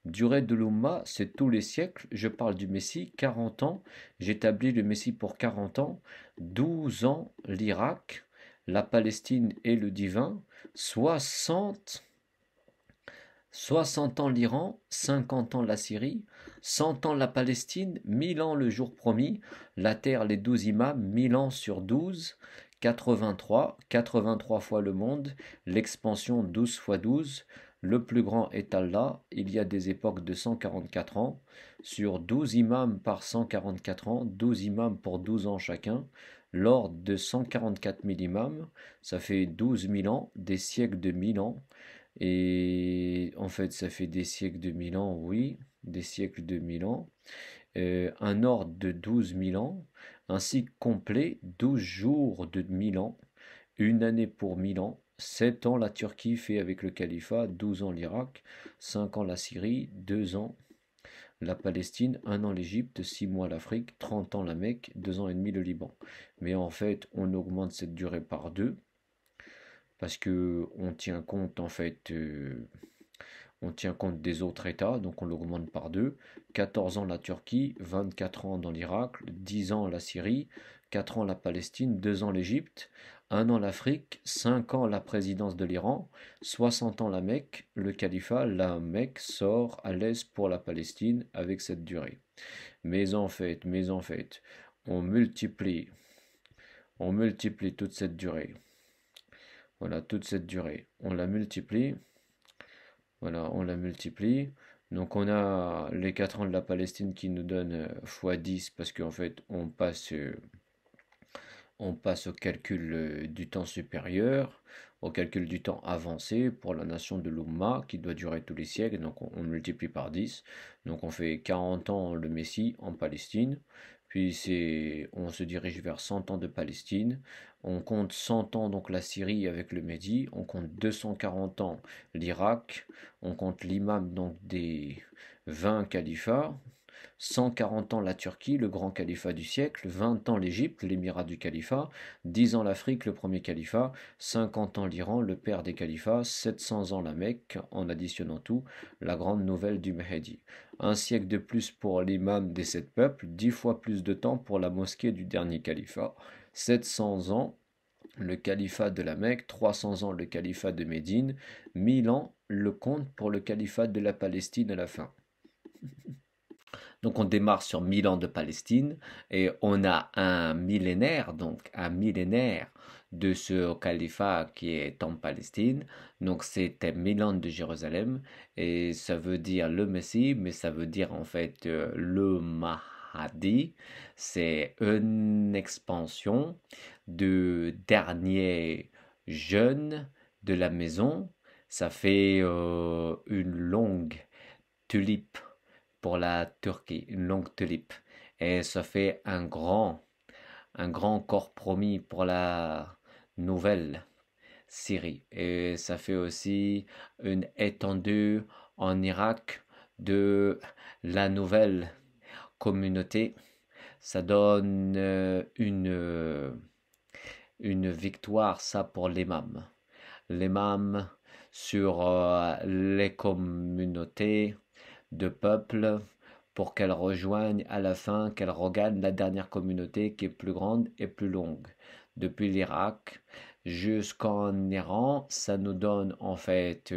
Durée de l'Oumma, c'est tous les siècles, je parle du Messie, 40 ans, j'établis le Messie pour 40 ans, 12 ans l'Irak, la Palestine et le divin, 60 ans l'Iran, 50 ans la Syrie, 100 ans la Palestine, 1000 ans le jour promis, la terre les 12 imams, 1000 ans sur 12, 83, 83 fois le monde, l'expansion 12 fois 12, le plus grand est Allah, il y a des époques de 144 ans, sur 12 imams par 144 ans, 12 imams pour 12 ans chacun, l'ordre de 144 000 imams, ça fait 12 000 ans, des siècles de 1000 ans, et en fait, ça fait des siècles de 1000 ans, oui, des siècles de 1000 ans. Un ordre de 12 000 ans, un cycle complet, 12 jours de 1000 ans, une année pour 1000 ans, 7 ans la Turquie fait avec le califat, 12 ans l'Irak, 5 ans la Syrie, 2 ans la Palestine, 1 an l'Égypte, 6 mois l'Afrique, 30 ans la Mecque, 2 ans et demi le Liban. Mais en fait, on augmente cette durée par 2 parce que on tient compte en fait on tient compte des autres États, donc on l'augmente par 2. 14 ans la Turquie, 24 ans dans l'Irak, 10 ans la Syrie, 4 ans la Palestine, 2 ans l'Égypte, 1 an l'Afrique, 5 ans la présidence de l'Iran, 60 ans la Mecque, le califat, la Mecque sort à l'aise pour la Palestine avec cette durée. Mais en fait, on multiplie, on multiplie toute cette durée. Voilà, toute cette durée. On la multiplie. Voilà, on la multiplie. Donc on a les 4 ans de la Palestine qui nous donnent x 10 parce qu'en fait on passe au calcul du temps supérieur, au calcul du temps avancé pour la nation de l'Oumma qui doit durer tous les siècles. Donc on multiplie par 10. Donc on fait 40 ans le Messie en Palestine. Puis on se dirige vers 100 ans de Palestine. On compte 100 ans donc la Syrie avec le Mehdi. On compte 240 ans l'Irak. On compte l'imam donc des 20 califats. 140 ans la Turquie, le grand califat du siècle, 20 ans l'Égypte, l'émirat du califat, 10 ans l'Afrique, le premier califat, 50 ans l'Iran, le père des califats, 700 ans la Mecque, en additionnant tout, la grande nouvelle du Mahdi. Un siècle de plus pour l'imam des 7 peuples, 10 fois plus de temps pour la mosquée du dernier califat, 700 ans le califat de la Mecque, 300 ans le califat de Médine, 1000 ans le compte pour le califat de la Palestine à la fin. Donc on démarre sur 1000 ans de Palestine et on a un millénaire, donc un millénaire de ce califat qui est en Palestine. Donc c'était 1000 ans de Jérusalem et ça veut dire le Messie, mais ça veut dire en fait le Mahdi. Mahdi, c'est une expansion du dernier jeune de la maison. Ça fait une longue tulipe pour la Turquie, une longue tulipe. Et ça fait un grand compromis pour la nouvelle Syrie. Et ça fait aussi une étendue en Irak de la nouvelle communauté. Ça donne une victoire, ça, pour l'imam. L'imam sur les communautés de peuples pour qu'elles rejoignent à la fin, qu'elles regagnent la dernière communauté qui est plus grande et plus longue. Depuis l'Irak jusqu'en Iran, ça nous donne en fait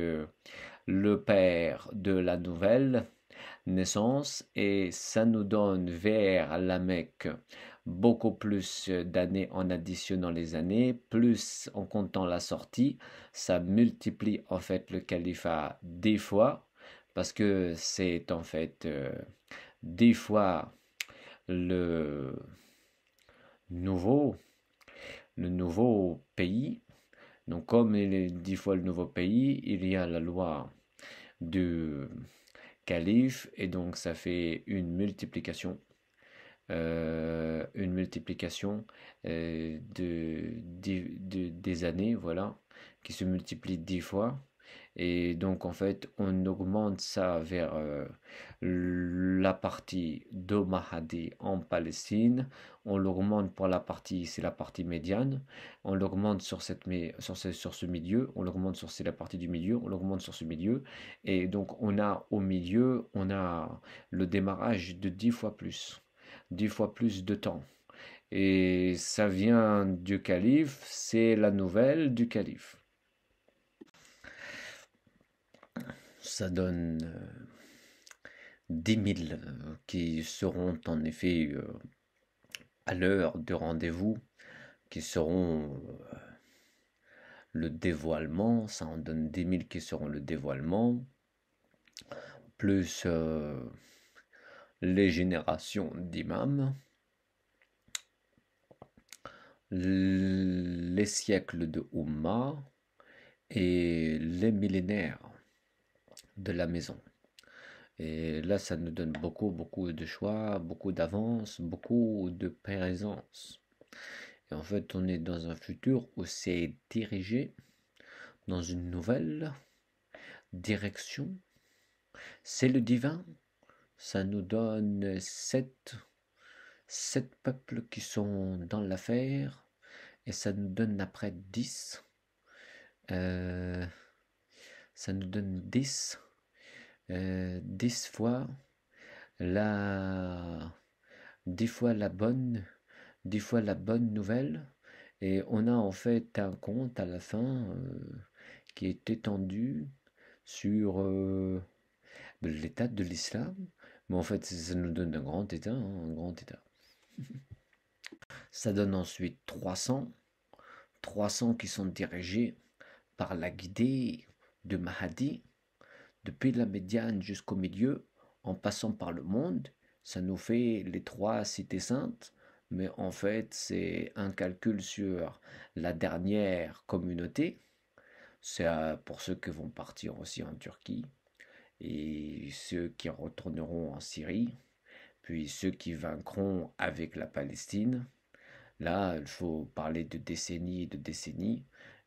le père de la nouvelle naissance et ça nous donne vers la Mecque beaucoup plus d'années en additionnant les années, plus en comptant la sortie, ça multiplie en fait le califat 10 fois parce que c'est en fait 10 fois le nouveau, le nouveau pays. Donc comme il est 10 fois le nouveau pays, il y a la loi du calife et donc ça fait une multiplication des années, voilà, qui se multiplie 10 fois. Et donc en fait, on augmente ça vers la partie d'Omahadi en Palestine. On l'augmente pour la partie, c'est la partie médiane. On l'augmente sur ce milieu. On l'augmente sur c'est la partie du milieu. On l'augmente sur ce milieu. Et donc on a au milieu, on a le démarrage de 10 fois plus. 10 fois plus de temps. Et ça vient du calife, c'est la nouvelle du calife. Ça donne 10 000 qui seront en effet à l'heure de rendez-vous, qui seront le dévoilement, ça en donne 10 000 qui seront le dévoilement, plus les générations d'imams, les siècles de Ummah et les millénaires de la maison. Et là, ça nous donne beaucoup de choix, beaucoup d'avance, beaucoup de présence. Et en fait, on est dans un futur où c'est dirigé dans une nouvelle direction. C'est le divin. Ça nous donne sept peuples qui sont dans l'affaire. Et ça nous donne après 10. Ça nous donne 10. 10 fois la 10 fois la bonne 10 fois la bonne nouvelle et on a en fait un compte à la fin qui est étendu sur l'état de l'islam, mais en fait ça nous donne un grand état, hein, un grand état. Ça donne ensuite 300 qui sont dirigés par la guidée de Mahdi depuis la médiane jusqu'au milieu, en passant par le monde. Ça nous fait les 3 cités saintes, mais en fait c'est un calcul sur la dernière communauté. C'est pour ceux qui vont partir aussi en Turquie, et ceux qui retourneront en Syrie, puis ceux qui vaincront avec la Palestine. Là, il faut parler de décennies et de décennies.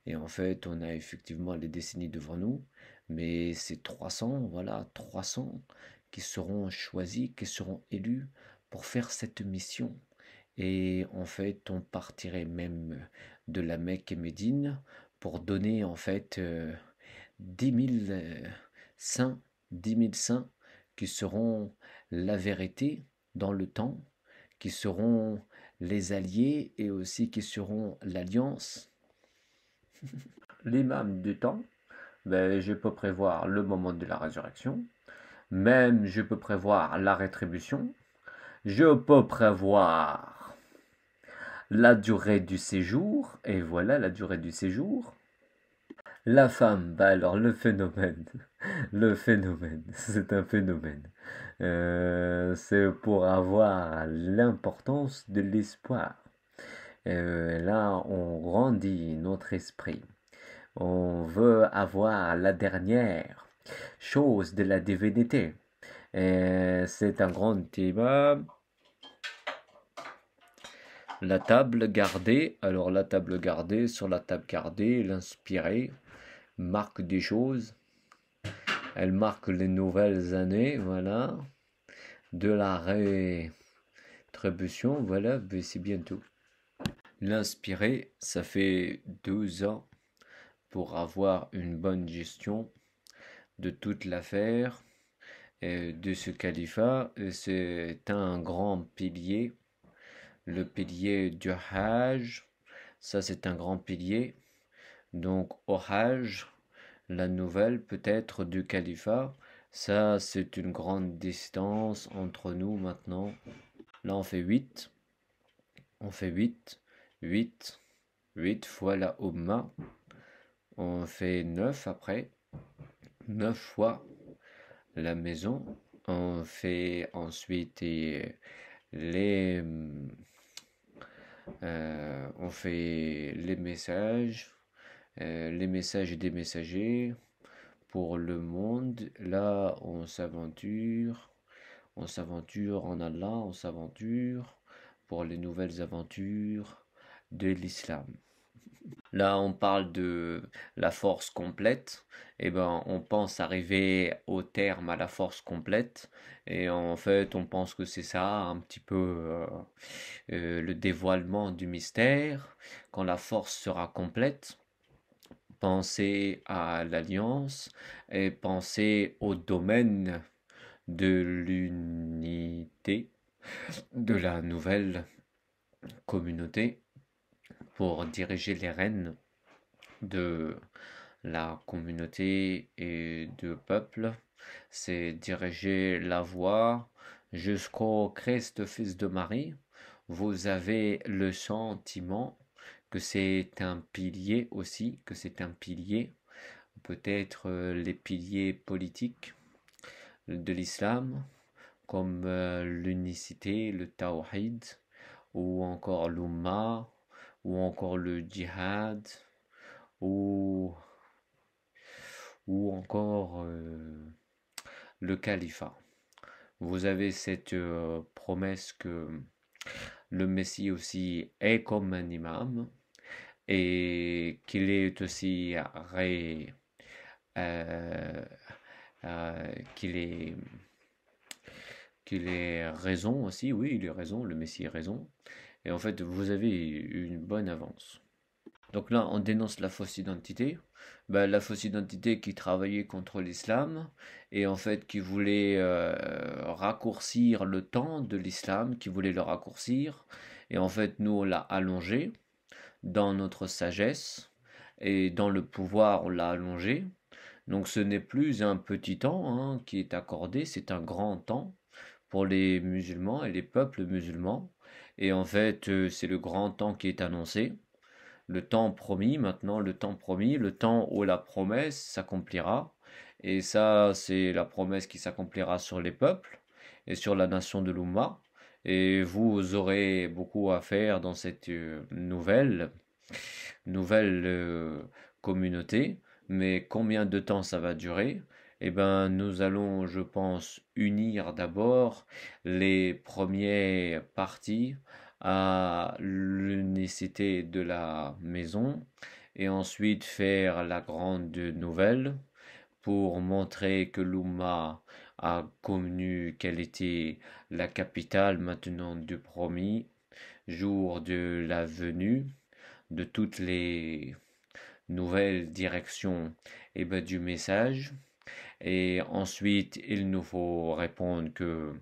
Et en fait, on a effectivement les décennies devant nous, mais c'est 300, voilà, 300 qui seront choisis, qui seront élus pour faire cette mission. Et en fait, on partirait même de la Mecque et Médine pour donner en fait 10 000 saints, 10 000 saints qui seront la vérité dans le temps, qui seront les alliés et aussi qui seront l'alliance. L'imam du temps, ben, je peux prévoir le moment de la résurrection, même je peux prévoir la rétribution, je peux prévoir la durée du séjour, et voilà la durée du séjour. La femme, bah alors le phénomène, le phénomène, c'est un phénomène. C'est pour avoir l'importance de l'espoir. Là, on grandit notre esprit. On veut avoir la dernière chose de la divinité. C'est un grand débat. La table gardée, alors la table gardée, sur la table gardée, l'inspirée marque des choses. Elle marque les nouvelles années, voilà, de la rétribution, voilà, mais c'est bientôt. L'inspiré, ça fait 12 ans pour avoir une bonne gestion de toute l'affaire et de ce califat. C'est un grand pilier, le pilier du Hajj. Ça, c'est un grand pilier. Donc, au Hajj, la nouvelle peut-être du califat. Ça, c'est une grande distance entre nous maintenant. Là, on fait 8. On fait 8. 8. 8 fois la Ummah. On fait 9 après. 9 fois la maison. On fait ensuite les, on fait les messages des messagers pour le monde. Là, on s'aventure en Allah, on s'aventure pour les nouvelles aventures de l'islam. Là, on parle de la force complète. Eh ben, on pense arriver au terme à la force complète. Et en fait, on pense que c'est ça, un petit peu le dévoilement du mystère. Quand la force sera complète, pensez à l'alliance et pensez au domaine de l'unité de la nouvelle communauté pour diriger les rênes de la communauté et du peuple, c'est diriger la voie jusqu'au Christ fils de Marie. Vous avez le sentiment que c'est un pilier aussi, que c'est un pilier, peut-être les piliers politiques de l'islam, comme l'unicité, le tawhid, ou encore l'umma, ou encore le djihad, ou encore le califat. Vous avez cette promesse que le Messie aussi est comme un imam et qu'il est aussi euh, qu'il est raison aussi, oui, il est raison, le Messie est raison. Et en fait, vous avez une bonne avance. Donc là, on dénonce la fausse identité. Ben, la fausse identité qui travaillait contre l'islam et en fait qui voulait raccourcir le temps de l'islam, qui voulait le raccourcir. Et en fait, nous, on l'a allongé dans notre sagesse et dans le pouvoir, on l'a allongé. Donc ce n'est plus un petit temps hein, qui est accordé, c'est un grand temps pour les musulmans et les peuples musulmans. Et en fait, c'est le grand temps qui est annoncé. Le temps promis, maintenant, le temps promis, le temps où la promesse s'accomplira. Et ça, c'est la promesse qui s'accomplira sur les peuples et sur la nation de l'Oumma. Et vous aurez beaucoup à faire dans cette nouvelle communauté. Mais combien de temps ça va durer? Eh ben, nous allons, je pense, unir d'abord les premiers partis à l'unicité de la maison et ensuite faire la grande nouvelle pour montrer que l'Oumma a connu quelle était la capitale maintenant du promis jour de la venue de toutes les nouvelles directions et ben, du message. Et ensuite, il nous faut répondre que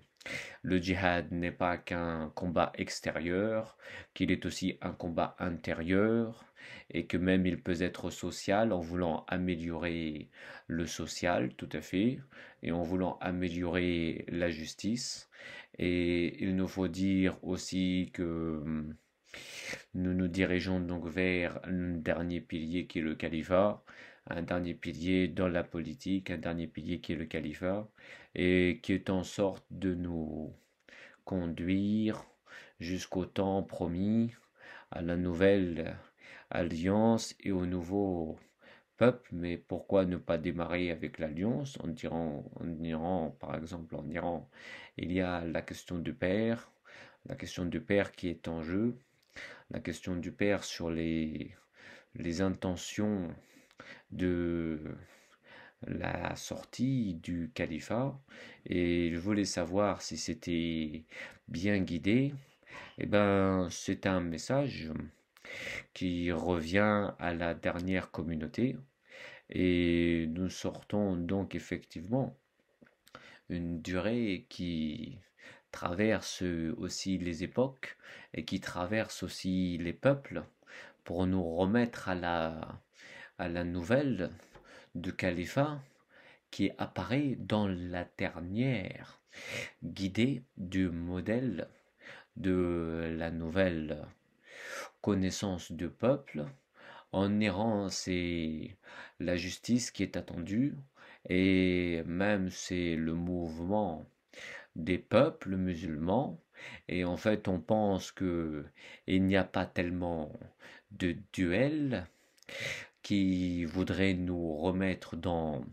le djihad n'est pas qu'un combat extérieur, qu'il est aussi un combat intérieur, et que même il peut être social en voulant améliorer le social, tout à fait, et en voulant améliorer la justice. Et il nous faut dire aussi que Nous nous dirigeons donc vers un dernier pilier qui est le califat, un dernier pilier dans la politique, un dernier pilier qui est le califat, et qui est en sorte de nous conduire jusqu'au temps promis, à la nouvelle alliance et au nouveau peuple. Mais pourquoi ne pas démarrer avec l'alliance en Iran, par exemple, en Iran, il y a la question du père qui est en jeu, la question du père sur les intentions de la sortie du califat, et je voulais savoir si c'était bien guidé. Eh ben, c'est un message qui revient à la dernière communauté, et nous sortons donc effectivement une durée qui traverse aussi les époques et qui traverse aussi les peuples pour nous remettre à la nouvelle du califat qui apparaît dans la dernière guidée du modèle de la nouvelle connaissance du peuple. En Iran, c'est la justice qui est attendue, et même c'est le mouvement des peuples musulmans. Et en fait, on pense que il n'y a pas tellement de duel qui voudrait nous remettre dans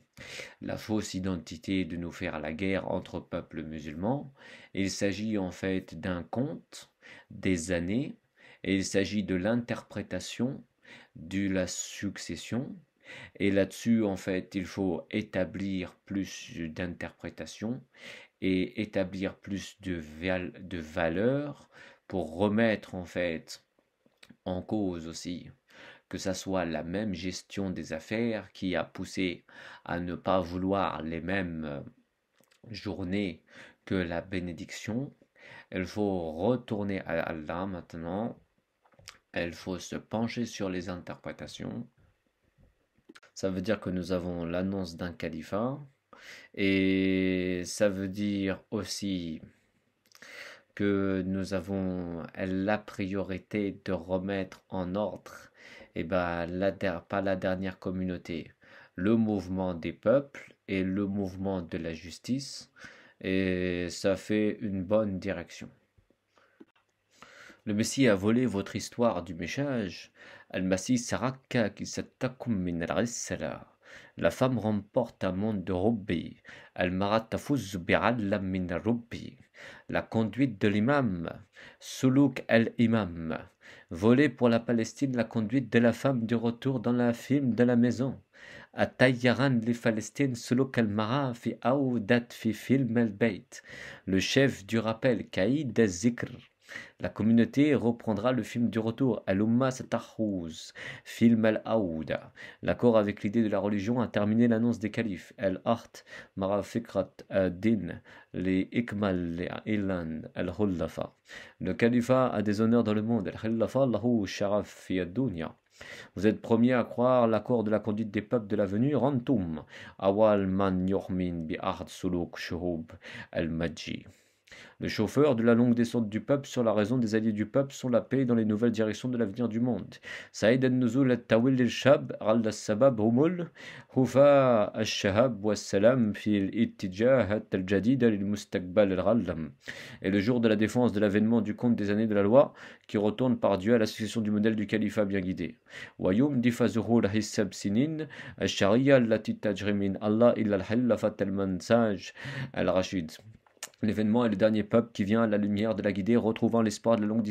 la fausse identité de nous faire la guerre entre peuples musulmans. Il s'agit en fait d'un conte des années, et il s'agit de l'interprétation de la succession. Et là-dessus, en fait, il faut établir plus d'interprétation et établir plus de valeurs pour remettre en fait en cause aussi que ça soit la même gestion des affaires qui a poussé à ne pas vouloir les mêmes journées que la bénédiction. Il faut retourner à Allah maintenant. Il faut se pencher sur les interprétations. Ça veut dire que nous avons l'annonce d'un califat, et ça veut dire aussi que nous avons la priorité de remettre en ordre, et ben, pas la dernière communauté, le mouvement des peuples et le mouvement de la justice, et ça fait une bonne direction. Le Messie a volé votre histoire du message. Al-Masih saraka qui s'attakum min al-risala. La femme remporte un monde de Robbi. Al-Marat tafuz bi'allam min Robbi. La conduite de l'imam. Suluk al-imam. Voler pour la Palestine la conduite de la femme du retour dans la film de la maison. Atayyaran li Palestine suluk al-mara fi aoudat fi film al-bayt. Le chef du rappel, Kaïd al-Zikr. La communauté reprendra le film du retour, Al-Umma Satahouz, film Al-Aouda. L'accord avec l'idée de la religion a terminé l'annonce des califes, Al-Art, Marafikrat Ad-Din, les Ikmal, les Ilan, Al-Hullafa. Le califat a des honneurs dans le monde, Al-Hullafa, Lahu Sharaf fi ad-Dunya. Vous êtes premiers à croire l'accord de la conduite des peuples de l'avenue, Rantum, Awal Man Yuhmin bi Ahd Suluk Shuhub Al-Majji. Le chauffeur de la longue descente du peuple sur la raison des alliés du peuple sont la paix dans les nouvelles directions de l'avenir du monde. Saïd al-Nuzul al-Tawil al-Shab al-Sabab humul Hufa al-Shahab wa-Salam fi al-Ittijah al-Jadid al-Mustakbal al-Ghallam. Et le jour de la défense de l'avènement du compte des années de la loi qui retourne par Dieu à la succession du modèle du califat bien guidé. Wayum difazuhu al-Hissab Sinin al-Sharia allati tajri min Allah illa al-Hillafat al-Mansaj al-Rashid. L'événement est le dernier peuple qui vient à la lumière de la guidée, retrouvant l'espoir de la longue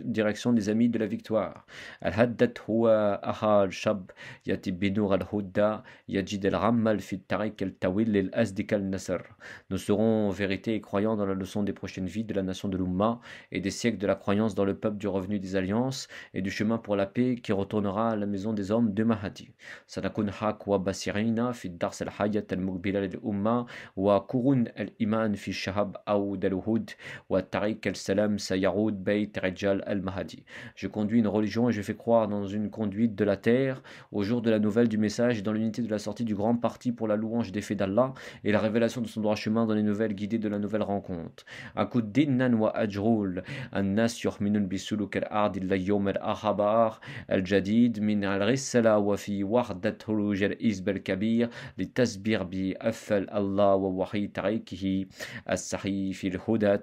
direction des amis de la victoire. Al-Haddat huwa ahal shab yati binur al-Hudda yajid al-Rammal fi tariq al-Tawil al-Asdik al-Nasr. Nous serons en vérité et croyants dans la leçon des prochaines vies de la nation de l'Umma et des siècles de la croyance dans le peuple du revenu des alliances et du chemin pour la paix qui retournera à la maison des hommes de Mahdi. Sanakun haq wa basirina fi dars al-Hayat al-Muqbila al-Umma wa kurun al-Iman fi shahab أود الهود والطريق السلام سيعود بيت رجال المهدي. Je conduis une religion et je fais croire dans une conduite de la terre au jour de la nouvelle du message et dans l'unité de la sortie du grand parti pour la louange des faits d'Allah et la révélation de son droit chemin dans les nouvelles guidées de la nouvelle rencontre. Akuddinnan wa ajrul الناس يؤمنون بسلوك الأرض اليوم الأخبار الجديد من الرسالة وفي وحدة خروج الحزب الكبير للتسبيح بأفل الله ووحي طريقه الصحيح في الهدى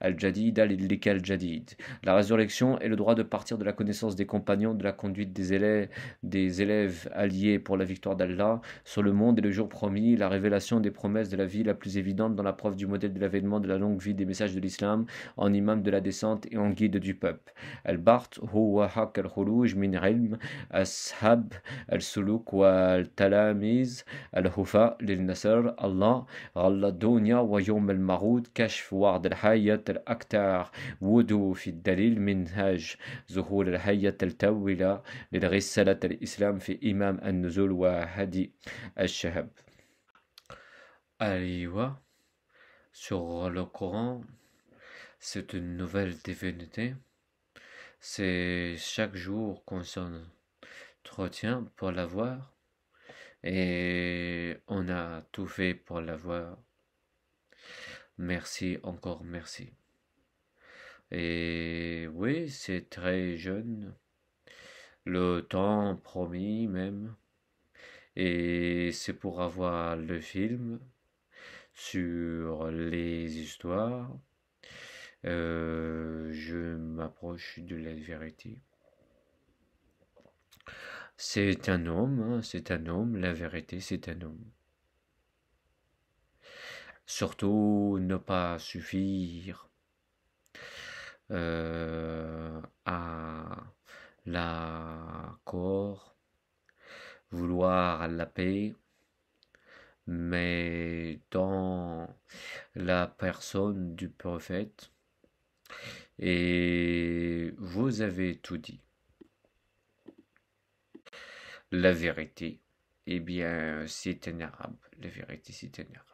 الجديدة للك الجديد. La résurrection est le droit de partir de la connaissance des compagnons, de la conduite des élèves alliés pour la victoire d'Allah sur le monde et le jour promis, la révélation des promesses de la vie la plus évidente dans la preuve du modèle de l'avènement de la longue vie des messages de l'islam en imam de la descente et en guide du peuple. Al-Bart huwa haq al-khuruj min ilm ashab al-suluk wa al-talamiz al-hufa lil-nasr Allah غلى الدنيا ويوم المعود كشف وعد الحياة الأكثر وضوح في الدليل منهاج ظهور الحياة التويلة لرسالة الإسلام في إمام النزول وهدي الشهب. Aliwa, sur le Coran, c'est une nouvelle divinité. C'est chaque jour qu'on s'entretient pour l'avoir. Et on a tout fait pour l'avoir. Merci, encore merci. Et oui, c'est très jeune. Le temps promis même. Et c'est pour avoir le film sur les histoires. Je m'approche de la vérité. C'est un homme, la vérité, c'est un homme. Surtout ne pas suffire à l'accord, vouloir la paix, mais dans la personne du prophète, et vous avez tout dit. La vérité, eh bien, c'est un arabe. La vérité, c'est un arabe.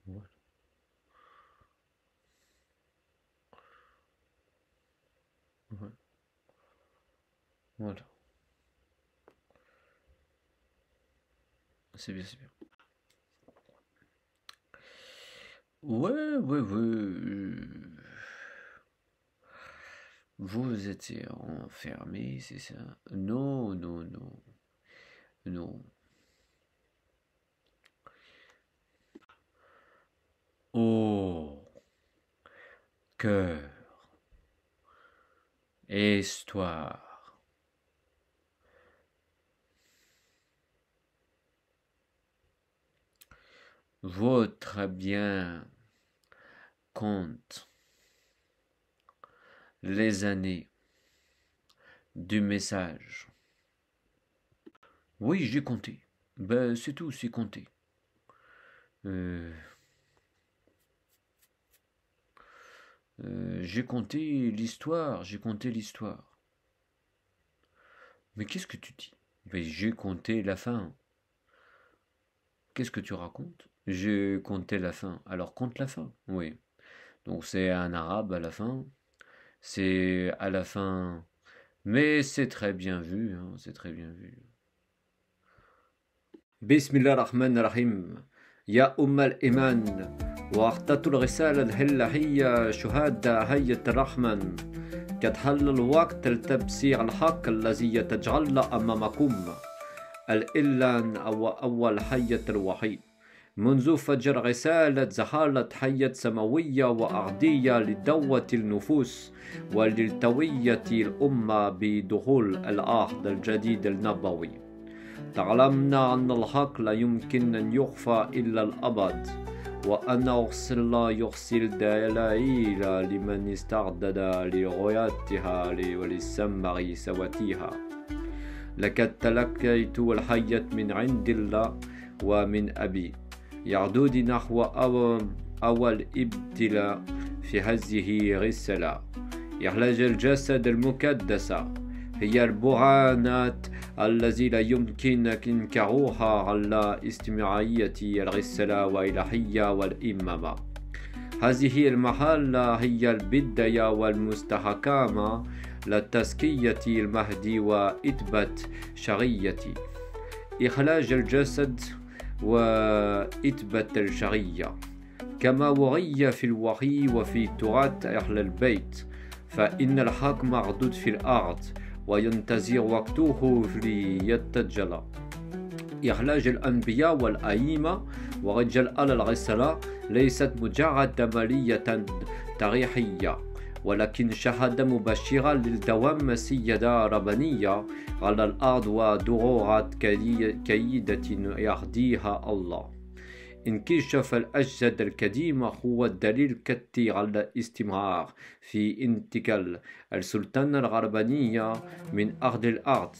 Voilà. Voilà. C'est bien, c'est bien. Ouais. Vous étiez enfermé, c'est ça? Non. Oh, cœur, histoire. Votre bien compte les années du message. Oui, j'ai compté. Ben, c'est tout, c'est compté. J'ai compté l'histoire. Mais qu'est-ce que tu dis? Ben, j'ai compté la fin. Qu'est-ce que tu racontes? J'ai compté la fin. Alors compte la fin, oui. Donc c'est un arabe à la fin. C'est à la fin. Mais c'est très bien vu, hein, c'est très bien vu. Bismillah ar-Rahman ar-Rahim. Ya al-Iman. واخترت الرسالة الهلهية شهادة هية الرحمن قد حل الوقت لتبصير الحق الذي يتجلى أمامكم الإعلان أو أول حية الوحيد منذ فجر رسالة زهالة حية سماوية وأرضية لدوة النفوس وللتوية الأمة بدخول العهد الجديد النبوي. تعلمنا أن الحق لا يمكن أن يخفى إلا الأبد، وأن الله يرسل دلائل لمن استعدد لرؤيتها وللسمع صوتها. لقد تلقيت الحياة من عند الله ومن أبي، يعدود نحو أول ابتلاء في هذه الرسالة. إخراج الجسد المقدس هي البرهانات التي لا يمكن إنكارها على استمرارية الرسالة والإلهية والإمامة. هذه المرحلة هي البداية والمستحكمة لتزكية المهدي وإثبات شرعيته. إخراج الجسد وإثبات الشرعية كما وري في الوحي وفي تراث أهل البيت، فإن الحق مردود في الأرض وينتظر وقته ليتجلى. إخراج الأنبياء والأئمة ورجال آل الرسالة ليست مجرد عملية تاريخية، ولكن شهادة مبشرة للدوام سيادة ربانية على الأرض وضرورات كيدة يهديها الله. انكشاف الأجساد القديمة هو الدليل الكثير على الاستمرار في انتقال السلطنة الربانية من أرض الأرض،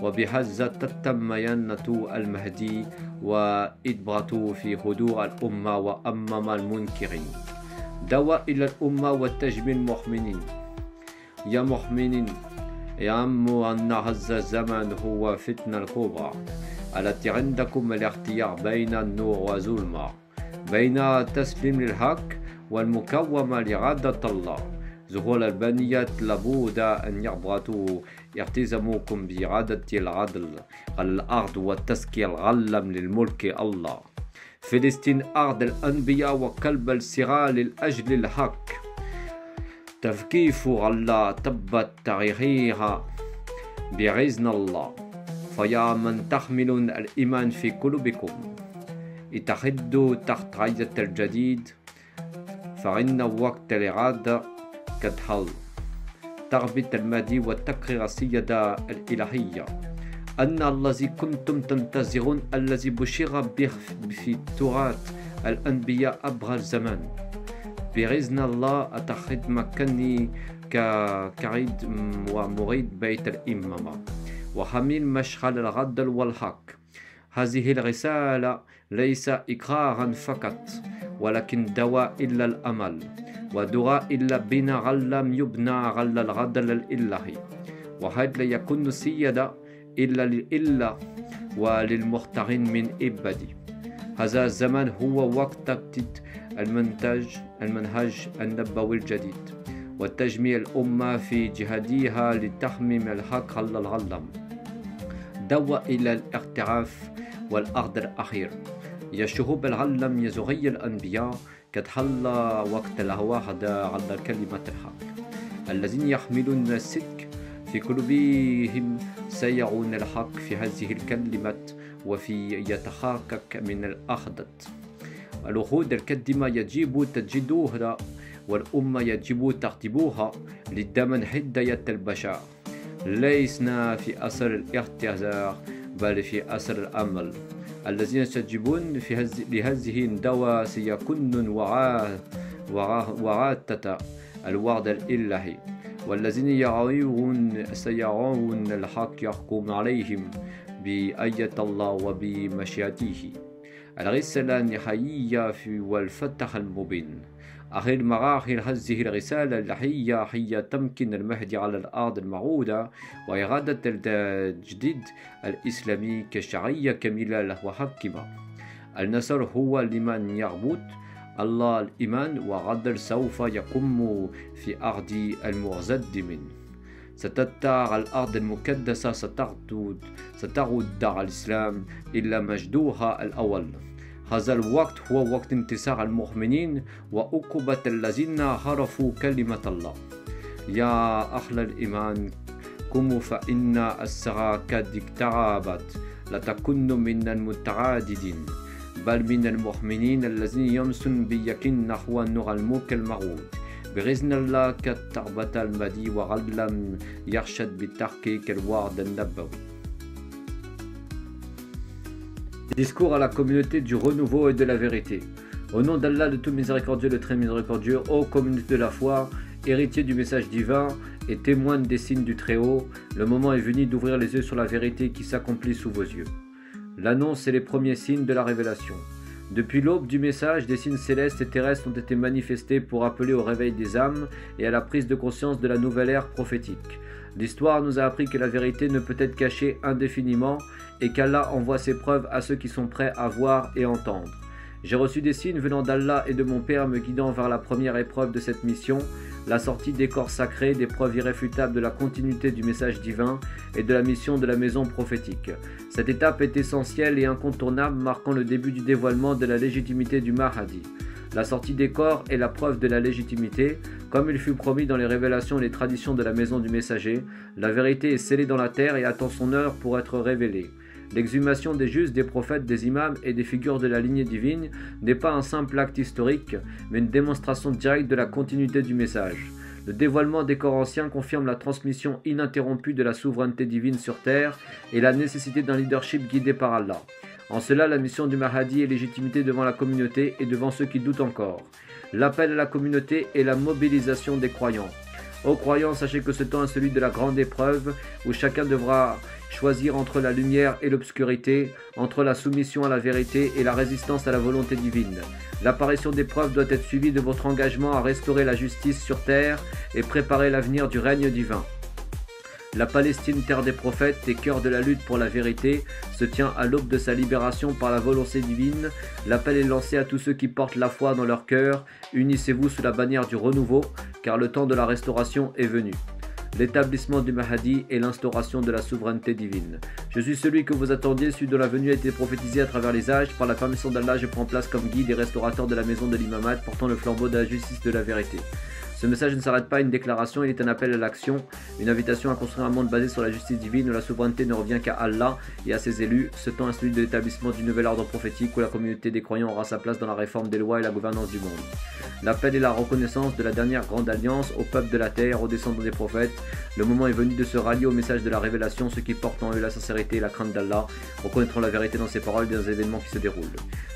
وبهذا تتم ميانة المهدي وإثباته في حضور الأمة وأمام المنكرين. دعوة إلى الأمة وتجميع المؤمنين. يا مؤمنين، اعلموا أن هذا الزمن هو فتنة الكبرى التي عندكم الاختيار بين النور والظلمة، بين تسليم للحق والمقاومة لإرادة الله. ظهور البنية لابد أن يربطوا التزامكم بإرادة العدل على الأرض وتزكية العالم للملك الله. فلسطين أرض الأنبياء وقلب الصراع لأجل الحق. تفكيف على تبت تاريخها بإذن الله. فيا من تحملون الإيمان في قلوبكم، اتحدوا تحت راية الجديد، فإن وقت الإرادة قد حل. تربط المهدي وتقرير السيادة الإلهية، أن الذي كنتم تنتظرون، الذي بشر به في التراث الأنبياء عبر الزمان. بإذن الله أتخذ مكاني كعيد ومريد بيت الإمامة وحميل مشعل العدل والحق. هذه الرسالة ليس إقرارا فقط، ولكن دواء إلى الأمل ودعاء إلى بناء عالم يبنى على العدل الإلهي. وهذا لا يكون سيادة إلا للإله وللمختارين من عبادي. هذا الزمان هو وقت تجديد المنهج النبوي الجديد وتجميع الأمة في جهادها لتحميم الحق على العالم. دعوة إلى الاعتراف والأرض الأخير. يا شعوب العالم، يا زري الأنبياء، قد حل وقت الوحدة على كلمة الحق. الذين يحملون الصدق في قلوبهم سيرون الحق في هذه الكلمة وفي يتحقق من الأحداث. الوحود القديمة يجب تجديدها، والأمة يجب ترتيبها لضمان هداية البشر. لسنا في أثر الاعتذار بل في أثر الأمل. الذين يستجيبون لهذه الدعوة سيكونون ورثة الوعد الإلهي، والذين سيرون الحق يحكم عليهم بآية الله وبمشيئته. الرسالة النهائية والفتح المبين. آخر مراحل هذه الرسالة الإلهية هي تمكين المهدي على الأرض الموعودة وإرادة التجديد الإسلامي كشرعية كاملة وحاكمة. النصر هو لمن يعبد الله. الإيمان والعدل سوف يقوم في أرض المرتد منه. ستتع الأرض المقدسة، ستعود الإسلام إلى مجدها الأول. هذا الوقت هو وقت انتصار المؤمنين وعقوبة الذين عرفوا كلمة الله. يا أهل الإيمان، قوموا فإن الساعة قد اقتربت. لا تكونوا من المترددين، بل من المؤمنين الذين يمسون بيقين نحو النور الملك المعود بإذن الله كتعبة المدي وعلم يرشد بالتحقيق الوعد النبوي. Discours à la communauté du renouveau et de la vérité. Au nom d'Allah, le tout miséricordieux, le très miséricordieux, ô communauté de la foi, héritier du message divin et témoin des signes du Très-Haut, le moment est venu d'ouvrir les yeux sur la vérité qui s'accomplit sous vos yeux. L'annonce est les premiers signes de la révélation. Depuis l'aube du message, des signes célestes et terrestres ont été manifestés pour appeler au réveil des âmes et à la prise de conscience de la nouvelle ère prophétique. L'histoire nous a appris que la vérité ne peut être cachée indéfiniment et qu'Allah envoie ses preuves à ceux qui sont prêts à voir et entendre. J'ai reçu des signes venant d'Allah et de mon Père me guidant vers la première épreuve de cette mission, la sortie des corps sacrés, des preuves irréfutables de la continuité du message divin et de la mission de la maison prophétique. Cette étape est essentielle et incontournable, marquant le début du dévoilement de la légitimité du Mahdi. La sortie des corps est la preuve de la légitimité, comme il fut promis dans les révélations et les traditions de la maison du messager. La vérité est scellée dans la terre et attend son heure pour être révélée. L'exhumation des justes, des prophètes, des imams et des figures de la lignée divine n'est pas un simple acte historique, mais une démonstration directe de la continuité du message. Le dévoilement des corps anciens confirme la transmission ininterrompue de la souveraineté divine sur terre et la nécessité d'un leadership guidé par Allah. En cela, la mission du Mahdi est légitimité devant la communauté et devant ceux qui doutent encore. L'appel à la communauté est la mobilisation des croyants. Ô croyants, sachez que ce temps est celui de la grande épreuve où chacun devra choisir entre la lumière et l'obscurité, entre la soumission à la vérité et la résistance à la volonté divine. L'apparition des preuves doit être suivie de votre engagement à restaurer la justice sur terre et préparer l'avenir du règne divin. La Palestine, terre des prophètes et cœur de la lutte pour la vérité, se tient à l'aube de sa libération par la volonté divine. L'appel est lancé à tous ceux qui portent la foi dans leur cœur. Unissez-vous sous la bannière du renouveau, car le temps de la restauration est venu. L'établissement du Mahdi et l'instauration de la souveraineté divine. Je suis celui que vous attendiez, celui dont la venue a été prophétisée à travers les âges. Par la permission d'Allah, je prends place comme guide et restaurateur de la maison de l'Imamat, portant le flambeau de la justice et de la vérité. Ce message ne s'arrête pas à une déclaration, il est un appel à l'action, une invitation à construire un monde basé sur la justice divine où la souveraineté ne revient qu'à Allah et à ses élus. Ce temps est celui de l'établissement du nouvel ordre prophétique où la communauté des croyants aura sa place dans la réforme des lois et la gouvernance du monde. L'appel est la reconnaissance de la dernière grande alliance au peuple de la terre, aux descendants des prophètes. Le moment est venu de se rallier au message de la révélation. Ceux qui portent en eux la sincérité et la crainte d'Allah reconnaîtront la vérité dans ses paroles et dans les événements qui se déroulent.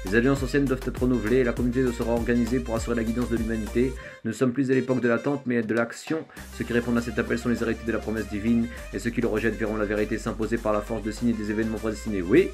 Les alliances anciennes doivent être renouvelées et la communauté doit se réorganiser pour assurer la guidance de l'humanité. Nous ne sommes plus à l'époque de l'attente mais de l'action. Ceux qui répondent à cet appel sont les héritiers de la promesse divine et ceux qui le rejettent verront la vérité s'imposer par la force de signes et des événements prédestinés. Oui,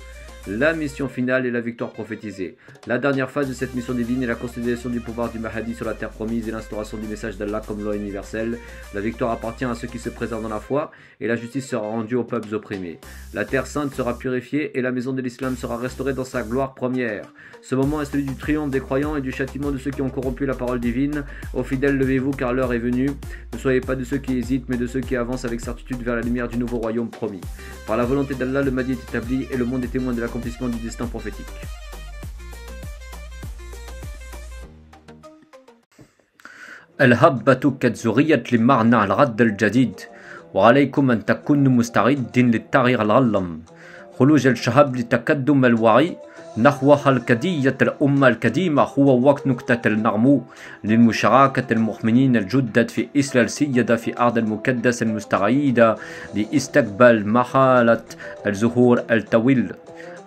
la mission finale est la victoire prophétisée. La dernière phase de cette mission divine est la consolidation du pouvoir du Mahdi sur la terre promise et l'instauration du message d'Allah comme loi universelle. La victoire appartient à ceux qui se préservent dans la foi et la justice sera rendue aux peuples opprimés. La terre sainte sera purifiée et la maison de l'islam sera restaurée dans sa gloire première. Ce moment est celui du triomphe des croyants et du châtiment de ceux qui ont corrompu la parole divine. Ô fidèles, levez-vous car l'heure est venue. Ne soyez pas de ceux qui hésitent mais de ceux qui avancent avec certitude vers la lumière du nouveau royaume promis. Par la volonté d'Allah, le Mahdi est établi et le monde est témoin de l'accomplissement du destin prophétique. الهبة كالزغية لمعنى الغد الجديد وعليكم أن تكونوا مستعدين للتغيير العظيم خروج الشهاب لتقدم الوعي نحو الكدية الأمة القديمة هو وقت نكتة النغمو للمشاركة المؤمنين الجدد في إسرائيل السيدة في أرض المقدس المستعيدة لاستقبال مرحلة الظهور الطويل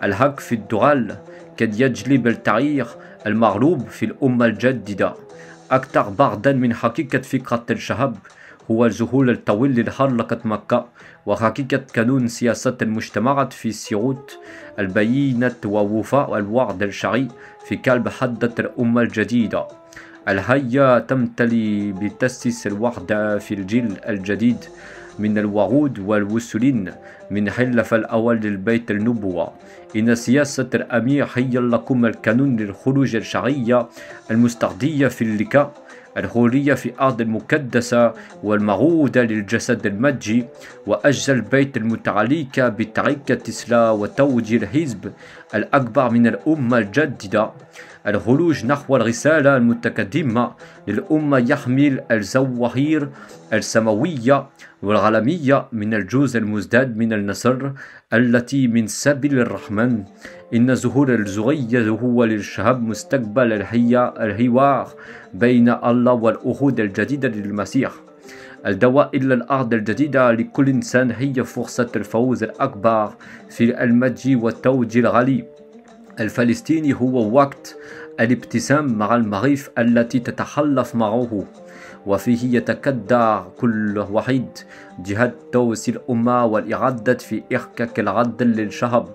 الحق في الدول قد يجلب التغيير المغلوب في الأمة الجديدة أكثر بعدا من حقيقة فكرة الشهاب هو الظهور الطويل لحركة مكة وحقيقة قانون سياسة المجتمعات في سيوط البينة ووفاء الوعد الشرعي في قلب حدة الأمة الجديدة. الهيئة تمتلي بتأسيس الوحدة في الجيل الجديد من الوعود والوصولين من حلف الأول للبيت النبوة. إن سياسة الأمير هي لكم القانون للخروج الشرعية المستقدية في اللقاء الحرية في أرض المقدسة والمعودة للجسد المجي وأجزى البيت المتعلقة بطريقة إصلاح وتوجيه الحزب الأكبر من الأمة الجديدة. الخروج نحو الرسالة المتقدمة للأمة يحمل الظواهر السماوية والعالمية من الجزء المزداد من النصر التي من سبيل الرحمن. إن ظهور الزغية هو للشعب مستقبل الحوار بين الله والعهود الجديدة للمسيح. الدواء إلى الأرض الجديدة لكل إنسان هي فرصة الفوز الأكبر في المجد والتوج الغالي. الفلسطيني هو وقت الابتسام مع المعرفة التي تتحلف معه، وفيه يتكدر كل واحد جهة توسيع الأمة والإعادة في إحقاق العدل للشعب.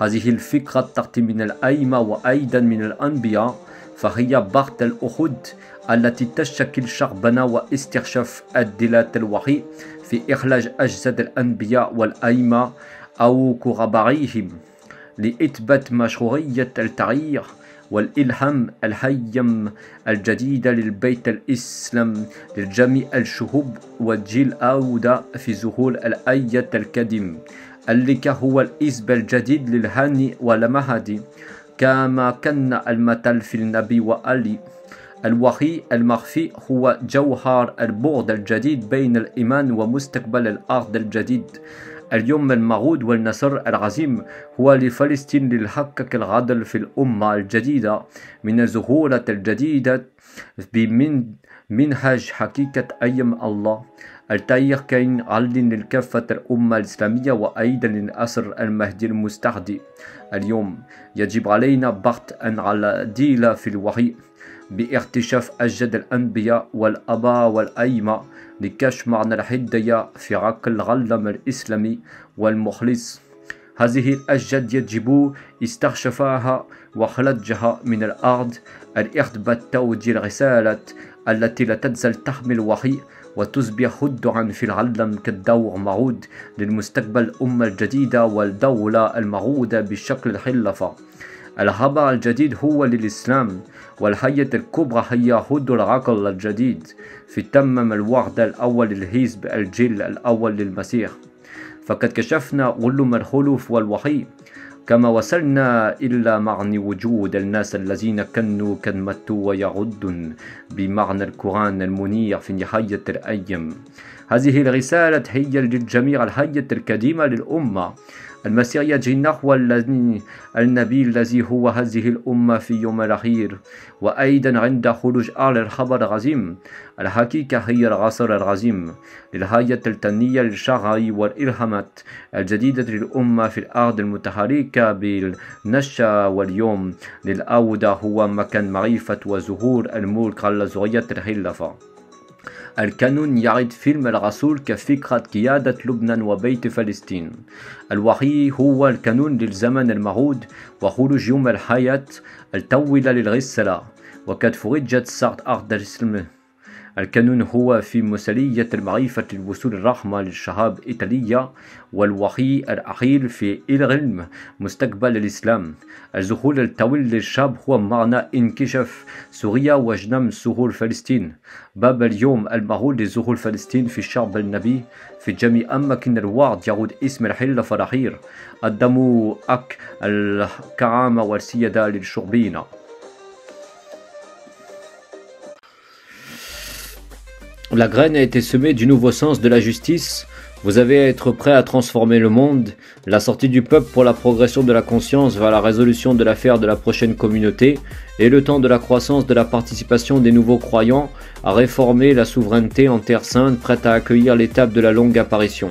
هذه الفكرة تأتي من الأئمة وأيضا من الأنبياء، فهي بعض الأخد التي تشكل شعبنا واستكشاف أدلة الوحي في إخراج أجساد الأنبياء والأئمة أو قرابيهم لإثبات مشروعية التغيير والإلهام الهيم الجديد للبيت الإسلام لجميع الشعوب والجيل أودى في ظهور الآية الكريم التي هو الإسم الجديد للهاني والمهدي، كما كان المثل في النبي وآله. الوحي المخفي هو جوهر البعد الجديد بين الإيمان ومستقبل الأرض الجديد. اليوم الموعود والنصر العظيم هو لفلسطين للحقق العدل في الأمة الجديدة من الظهورة الجديدة بمنهج حقيقة أيام الله. التاريخ كان علن للكافة الأمة الإسلامية وأيضا للأسر المهدي المستهدي. اليوم يجب علينا بحث أن العديل في الوحي باكتشاف أجساد الأنبياء والآباء والأئمة لكشف معنى الهداية في عقل العالم الإسلامي والمخلص. هذه الأجساد يجب استكشافها وخلجها من الأرض لإثبات توجيه الرسالة التي لا تزال تحمل وحي وتصبح خدعا في العالم كالدور معود للمستقبل الأمة الجديدة والدولة المعودة بشكل الخلافة. الخبر الجديد هو للإسلام، والحياة الكبرى هي حضور العقل الجديد في تمام الوعد الأول للحزب الجيل الأول للمسيح. فقد كشفنا علوم الخلوف والوحي، كما وصلنا إلى معنى وجود الناس الذين كانوا قد ماتوا ويعودون بمعنى القرآن المنير في نهاية الأيام. هذه الرسالة هي للجميع الحياة القديمة للأمة. المسيح يجي نحو النبي الذي هو هذه الأمة في يوم الأخير، وأيضا عند خروج الخبر العظيم. الحقيقة هي العصر العظيم للحياة التنية للشرع والإلهامات الجديدة للأمة في الأرض المتحركة بالنشأ، واليوم للعودة هو مكان معرفة وظهور الملك على ذرية الخلافة. القانون يعد فيلم الرسول كفكرة قيادة لبنان وبيت فلسطين. الوحي هو القانون للزمن الموعود وخروج يوم الحياة الطويلة للرسالة، وقد فرجت سعد أرض الإسلام. القانون هو في مثالية المعرفة الوصول الرحمة للشعب إيطالية، والوحي الأخير في العلم مستقبل الإسلام. الظهور الطويل للشعب هو معنى انكشاف سوريا وجنم ظهور فلسطين. باب اليوم الموعود لظهور فلسطين في الشعب النبي في جميع أماكن الوعد يعود اسم الخلافة الأخير. قدموا الكرامة والسيادة للشعبين. La graine a été semée du nouveau sens de la justice. Vous avez à être prêt à transformer le monde. La sortie du peuple pour la progression de la conscience vers la résolution de l'affaire de la prochaine communauté et le temps de la croissance de la participation des nouveaux croyants à réformer la souveraineté en terre sainte, prête à accueillir l'étape de la longue apparition.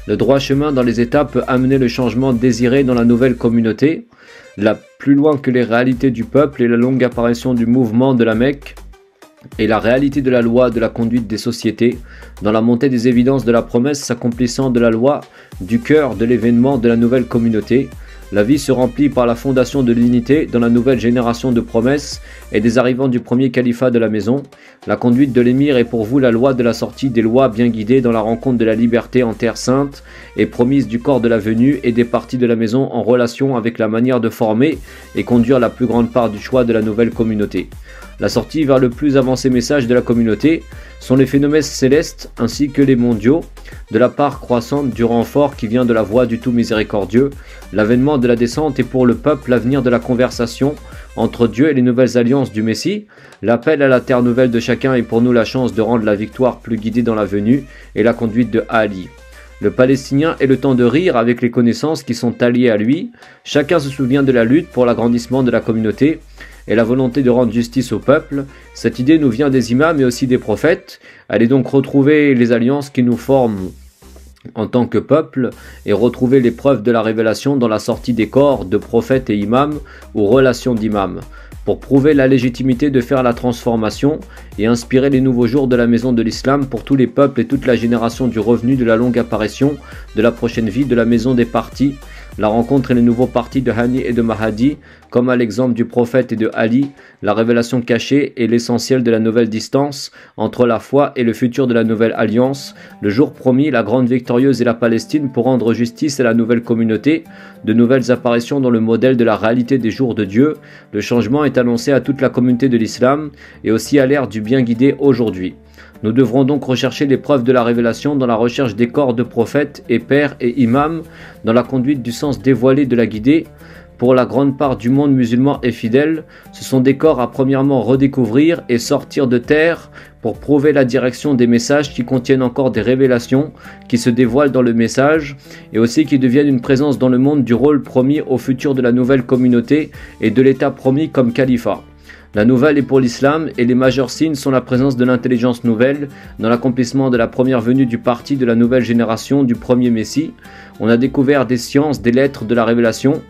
Le droit chemin dans les étapes peut amener le changement désiré dans la nouvelle communauté. Là, plus loin que les réalités du peuple et la longue apparition du mouvement de la Mecque, et la réalité de la loi de la conduite des sociétés, dans la montée des évidences de la promesse s'accomplissant de la loi, du cœur de l'événement de la nouvelle communauté, la vie se remplit par la fondation de l'unité dans la nouvelle génération de promesses et des arrivants du premier califat de la maison. La conduite de l'émir est pour vous la loi de la sortie des lois bien guidées dans la rencontre de la liberté en terre sainte et promise du corps de la venue et des parties de la maison en relation avec la manière de former et conduire la plus grande part du choix de la nouvelle communauté. La sortie vers le plus avancé message de la communauté sont les phénomènes célestes ainsi que les mondiaux, de la part croissante du renfort qui vient de la voix du tout miséricordieux. L'avènement de la descente est pour le peuple l'avenir de la conversation entre Dieu et les nouvelles alliances du Messie. L'appel à la terre nouvelle de chacun est pour nous la chance de rendre la victoire plus guidée dans la venue et la conduite de Ali. Le Palestinien est le temps de rire avec les connaissances qui sont alliées à lui. Chacun se souvient de la lutte pour l'agrandissement de la communauté et la volonté de rendre justice au peuple. Cette idée nous vient des imams et aussi des prophètes. Allez donc retrouver les alliances qui nous forment en tant que peuple et retrouver les preuves de la révélation dans la sortie des corps de prophètes et imams ou relations d'imams, pour prouver la légitimité de faire la transformation et inspirer les nouveaux jours de la maison de l'islam pour tous les peuples et toute la génération du revenu de la longue apparition de la prochaine vie de la maison des partis, la rencontre et les nouveaux partis de Hani et de Mahdi, comme à l'exemple du prophète et de Ali, la révélation cachée est l'essentiel de la nouvelle distance entre la foi et le futur de la nouvelle alliance, le jour promis, la grande victorieuse et la Palestine pour rendre justice à la nouvelle communauté, de nouvelles apparitions dans le modèle de la réalité des jours de Dieu. Le changement est annoncé à toute la communauté de l'islam et aussi à l'ère du bien guidé aujourd'hui. Nous devrons donc rechercher les preuves de la révélation dans la recherche des corps de prophètes et pères et imams, dans la conduite du sens dévoilé de la guidée. Pour la grande part du monde musulman et fidèle, ce sont des corps à premièrement redécouvrir et sortir de terre pour prouver la direction des messages qui contiennent encore des révélations qui se dévoilent dans le message et aussi qui deviennent une présence dans le monde du rôle promis au futur de la nouvelle communauté et de l'état promis comme califat. La nouvelle est pour l'islam et les majeurs signes sont la présence de l'intelligence nouvelle dans l'accomplissement de la première venue du parti de la nouvelle génération du premier Messie. On a découvert des sciences, des lettres de la révélation,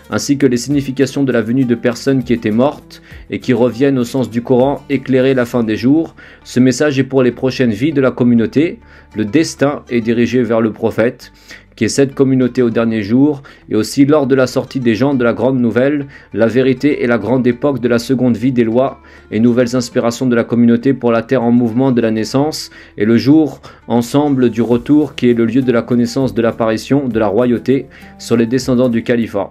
ainsi que les significations de la venue de personnes qui étaient mortes et qui reviennent au sens du Coran éclairer la fin des jours. Ce message est pour les prochaines vies de la communauté. Le destin est dirigé vers le prophète, qui est cette communauté au dernier jour, et aussi lors de la sortie des gens de la grande nouvelle, la vérité et la grande époque de la seconde vie des lois, et nouvelles inspirations de la communauté pour la terre en mouvement de la naissance, et le jour ensemble du retour qui est le lieu de la connaissance de l'apparition de la royauté sur les descendants du califat.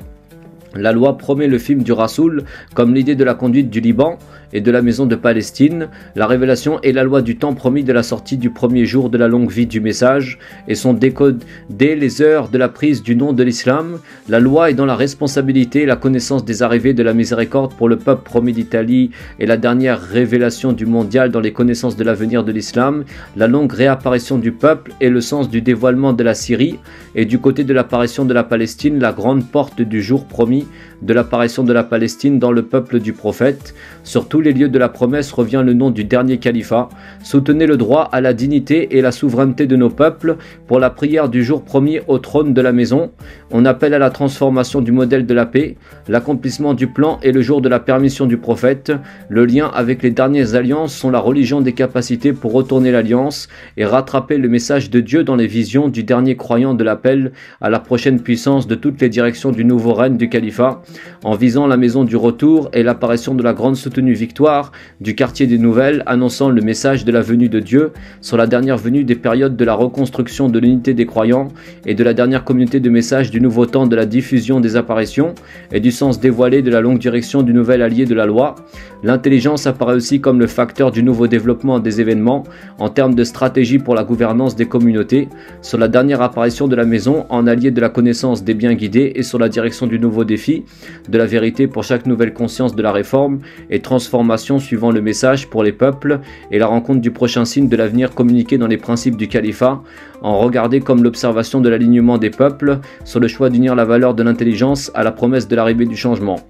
La loi promet le film du Rasoul comme l'idée de la conduite du Liban et de la maison de Palestine. La révélation est la loi du temps promis de la sortie du premier jour de la longue vie du message et son décode dès les heures de la prise du nom de l'islam. La loi est dans la responsabilité et la connaissance des arrivées de la miséricorde pour le peuple promis d'Italie et la dernière révélation du mondial dans les connaissances de l'avenir de l'islam. La longue réapparition du peuple et le sens du dévoilement de la Syrie et du côté de l'apparition de la Palestine, la grande porte du jour promis de l'apparition de la Palestine dans le peuple du prophète. Sur tous les lieux de la promesse revient le nom du dernier califat. Soutenez le droit à la dignité et la souveraineté de nos peuples pour la prière du jour promis au trône de la maison. On appelle à la transformation du modèle de la paix, l'accomplissement du plan et le jour de la permission du prophète. Le lien avec les dernières alliances sont la religion des capacités pour retourner l'alliance et rattraper le message de Dieu dans les visions du dernier croyant de l'appel à la prochaine puissance de toutes les directions du nouveau règne du califat, en visant la maison du retour et l'apparition de la grande soutenue victoire du quartier des nouvelles, annonçant le message de la venue de Dieu sur la dernière venue des périodes de la reconstruction de l'unité des croyants et de la dernière communauté de messages du nouveau temps de la diffusion des apparitions et du sens dévoilé de la longue direction du nouvel allié de la loi. L'intelligence apparaît aussi comme le facteur du nouveau développement des événements en termes de stratégie pour la gouvernance des communautés, sur la dernière apparition de la maison en allié de la connaissance des biens guidés et sur la direction du nouveau défi de la vérité pour chaque nouvelle conscience de la réforme et transformation suivant le message pour les peuples et la rencontre du prochain signe de l'avenir communiqué dans les principes du califat, en regarder comme l'observation de l'alignement des peuples sur le choix d'unir la valeur de l'intelligence à la promesse de l'arrivée du changement.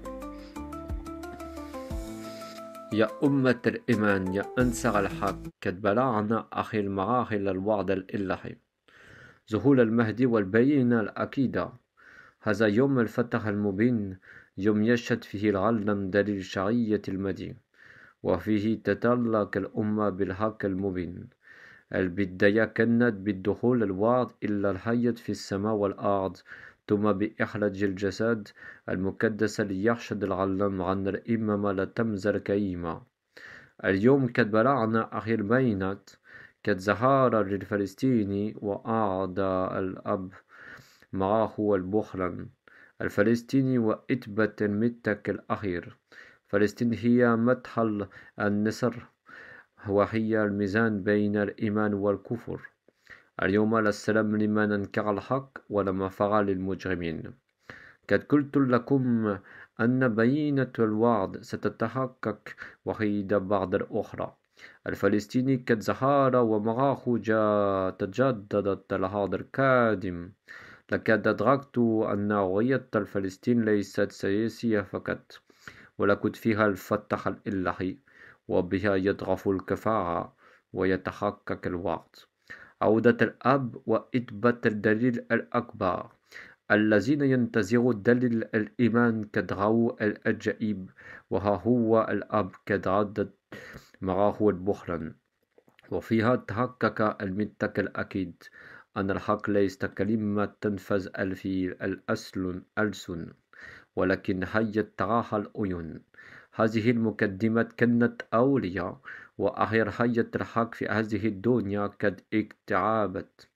يا أمة الإيمان يا أنصار الحق قد بلغنا أخي المراحل الوعد الإلهي ظهور المهدي والبينة الأكيدة. هذا يوم الفتح المبين، يوم يشهد فيه العالم دليل شرعية المدين، وفيه تتعلق الأمة بالحق المبين. البداية كانت بالدخول الوعد إلا الحياة في السماء والأرض، ثم بإخراج الجسد المقدس ليرشد العالم عن الإمامة لا تمزل كريمة. اليوم قد بلغنا آخر البينات، قد ظهر للفلسطيني وأعاد الأب معه البخلا الفلسطيني وإثبات المتك الأخير، فلسطين هي مدخل النصر وهي الميزان بين الإيمان والكفر. اليوم لا السلام لمن أنكر الحق ولا مفر للمجرمين. قد قلت لكم أن بينة الوعد ستتحقق وحيد بعد الأخرى. الفلسطيني قد ظهر ومعه تجددت العهد القادم. لقد أدركت أن هوية فلسطين ليست سياسية فقط، ولكن فيها الفتح الإلهي، وبها يضعف الكفاءة ويتحقق الوعد. عودة الأب وإثبات الدليل الأكبر. الذين ينتظروا دليل الإيمان قد رأوا العجائب، وها هو الأب قد عدت معه البخلا، وفيها تحقق المتك الأكيد أن الحق ليس كلمة تنفذ في الألسن، ولكن هي تراها العيون. هذه المقدمة كانت أولية، وآخر هي الحق في هذه الدنيا قد اقتربت.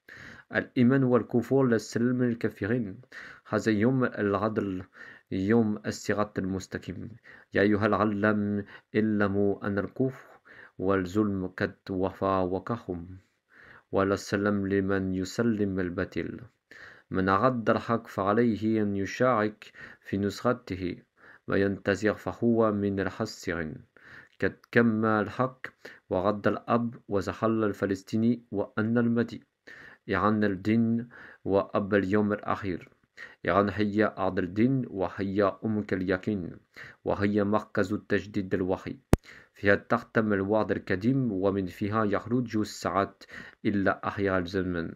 الإيمان والكفر للسلم الكافرين. هذا يوم العدل، يوم الصراط المستقيم. يا أيها العالم اعلموا أن الكفر والظلم قد وفاوقهم، ولا السلام لمن يسلم الباطل. من أراد الحق فعليه أن يشارك في نصرته وينتظر، فهو من الخاسرين. قد كمل الحق ورد الأب وزحل الفلسطيني وأن المدي. إيران الدين وأب اليوم الأخير. إيران هي أرض الدين، وهي أمك اليقين، وهي مركز التجديد الوحي. فيها تختم الوعد القديم، ومن فيها يخرج الساعات إلا آخر الزمن.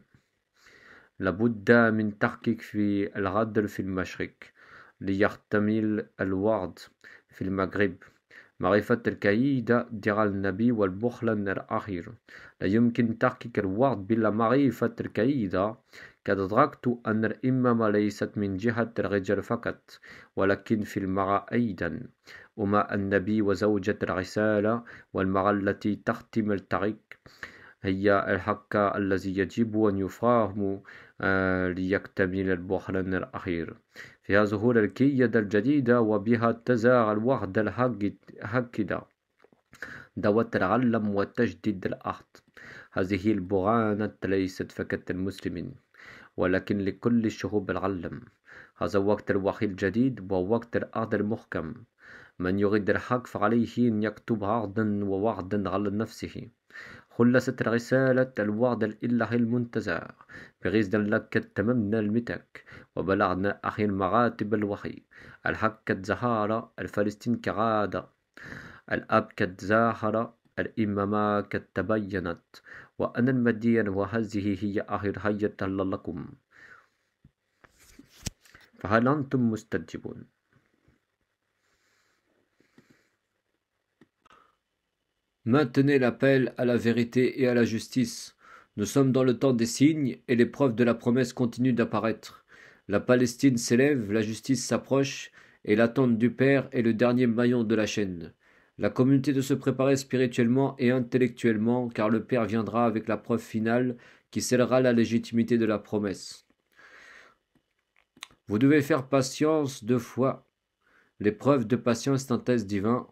لابد من تحقيق في العدل في المشرق ليحتمل الوعد في المغرب. معرفة الكيد دير النبي والبخل الأخير. لا يمكن تحقيق الوعد بلا معرفة الكيد. قد أدركت أن الإمامة ليست من جهة الرجال فقط، ولكن في المرأة أيضا. وما النبي وزوجة الرسالة والمرأة التي تختم الطريق هي الحق الذي يجب أن يفهم ليكتمل البخل الأخير. فيها ظهور الكيد الجديدة، وبها تزار الوعد الهكذا دوت العلم وتجديد الأرض. هذه البرهانة ليست فقط المسلمين، ولكن لكل شعوب العالم. هذا وقت الوحي الجديد ووقت الأرض المحكم. من يريد الحق فعليه أن يكتب عرضا ووعدا على نفسه. خلصت رسالة الوعد الإلهي المنتظر. بغيظ لك تممنا المتك وبلغنا آخر مراتب الوحي. الحق قد ظهر، الفلسطين كعادة، الأب قد ظهر، الإمامة قد تبينت، وأنا المدين، وهذه هي آخر هية لكم. فهل أنتم مستجيبون؟ Maintenez l'appel à la vérité et à la justice. Nous sommes dans le temps des signes et les preuves de la promesse continuent d'apparaître. La Palestine s'élève, la justice s'approche et l'attente du Père est le dernier maillon de la chaîne. La communauté doit se préparer spirituellement et intellectuellement car le Père viendra avec la preuve finale qui scellera la légitimité de la promesse. Vous devez faire patience de foi. L'épreuve de patience est un test divin.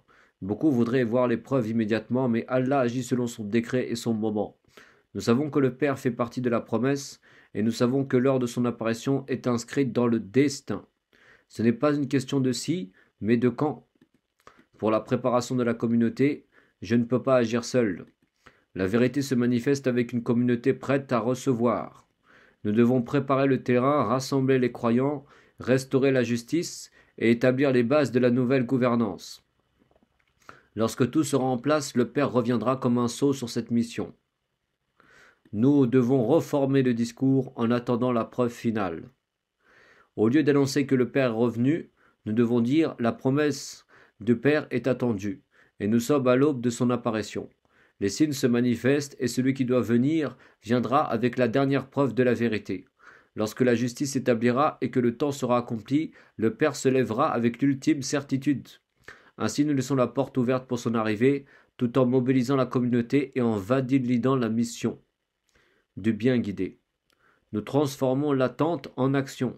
Beaucoup voudraient voir l'épreuve immédiatement, mais Allah agit selon son décret et son moment. Nous savons que le Père fait partie de la promesse, et nous savons que l'heure de son apparition est inscrite dans le destin. Ce n'est pas une question de si, mais de quand. Pour la préparation de la communauté, je ne peux pas agir seul. La vérité se manifeste avec une communauté prête à recevoir. Nous devons préparer le terrain, rassembler les croyants, restaurer la justice et établir les bases de la nouvelle gouvernance. Lorsque tout sera en place, le Père reviendra comme un sceau sur cette mission. Nous devons reformer le discours en attendant la preuve finale. Au lieu d'annoncer que le Père est revenu, nous devons dire la promesse du Père est attendue, et nous sommes à l'aube de son apparition. Les signes se manifestent, et celui qui doit venir viendra avec la dernière preuve de la vérité. Lorsque la justice s'établira et que le temps sera accompli, le Père se lèvera avec l'ultime certitude. Ainsi, nous laissons la porte ouverte pour son arrivée, tout en mobilisant la communauté et en validant la mission du bien guidé. Nous transformons l'attente en action.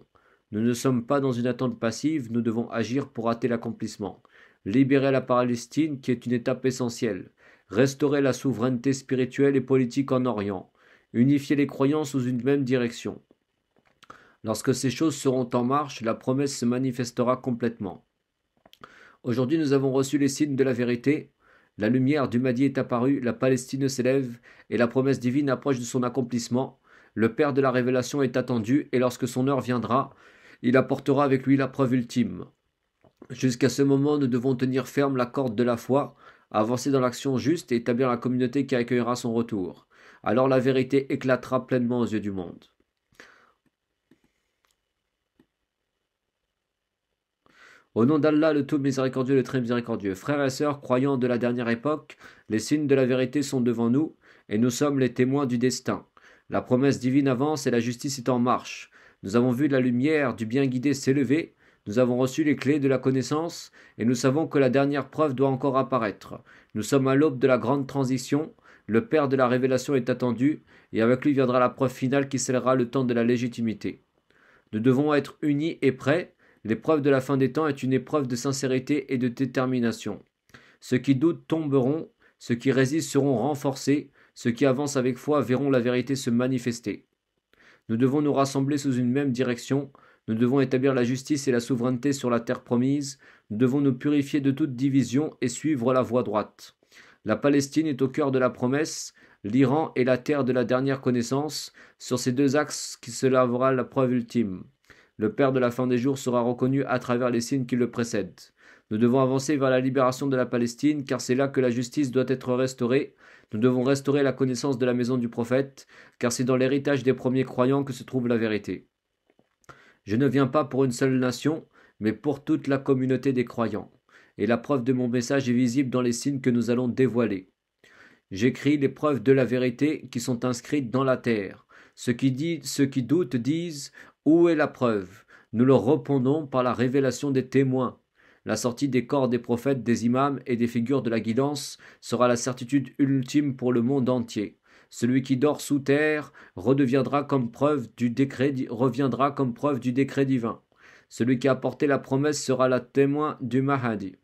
Nous ne sommes pas dans une attente passive, nous devons agir pour hâter l'accomplissement. libérer la Palestine qui est une étape essentielle, restaurer la souveraineté spirituelle et politique en Orient, unifier les croyants sous une même direction. Lorsque ces choses seront en marche, la promesse se manifestera complètement. Aujourd'hui, nous avons reçu les signes de la vérité. La lumière du Mahdi est apparue, la Palestine s'élève et la promesse divine approche de son accomplissement. Le Père de la révélation est attendu et lorsque son heure viendra, il apportera avec lui la preuve ultime. Jusqu'à ce moment, nous devons tenir ferme la corde de la foi, avancer dans l'action juste et établir la communauté qui accueillera son retour. Alors la vérité éclatera pleinement aux yeux du monde. Au nom d'Allah, le tout miséricordieux, le très miséricordieux, frères et sœurs, croyants de la dernière époque, les signes de la vérité sont devant nous, et nous sommes les témoins du destin. La promesse divine avance et la justice est en marche. Nous avons vu la lumière du bien guidé s'élever, nous avons reçu les clés de la connaissance, et nous savons que la dernière preuve doit encore apparaître. Nous sommes à l'aube de la grande transition, le Père de la révélation est attendu, et avec lui viendra la preuve finale qui scellera le temps de la légitimité. Nous devons être unis et prêts. L'épreuve de la fin des temps est une épreuve de sincérité et de détermination. Ceux qui doutent tomberont, ceux qui résistent seront renforcés, ceux qui avancent avec foi verront la vérité se manifester. Nous devons nous rassembler sous une même direction, nous devons établir la justice et la souveraineté sur la terre promise, nous devons nous purifier de toute division et suivre la voie droite. La Palestine est au cœur de la promesse, l'Iran est la terre de la dernière connaissance, sur ces deux axes qui se lavera la preuve ultime. Le Père de la fin des jours sera reconnu à travers les signes qui le précèdent. Nous devons avancer vers la libération de la Palestine, car c'est là que la justice doit être restaurée. Nous devons restaurer la connaissance de la maison du prophète, car c'est dans l'héritage des premiers croyants que se trouve la vérité. Je ne viens pas pour une seule nation, mais pour toute la communauté des croyants. Et la preuve de mon message est visible dans les signes que nous allons dévoiler. J'écris les preuves de la vérité qui sont inscrites dans la terre. Ceux qui doutent disent « Où est la preuve ?» Nous leur répondons par la révélation des témoins. La sortie des corps des prophètes, des imams et des figures de la guidance sera la certitude ultime pour le monde entier. Celui qui dort sous terre reviendra comme preuve du décret divin. Celui qui a porté la promesse sera le témoin du Mahdi.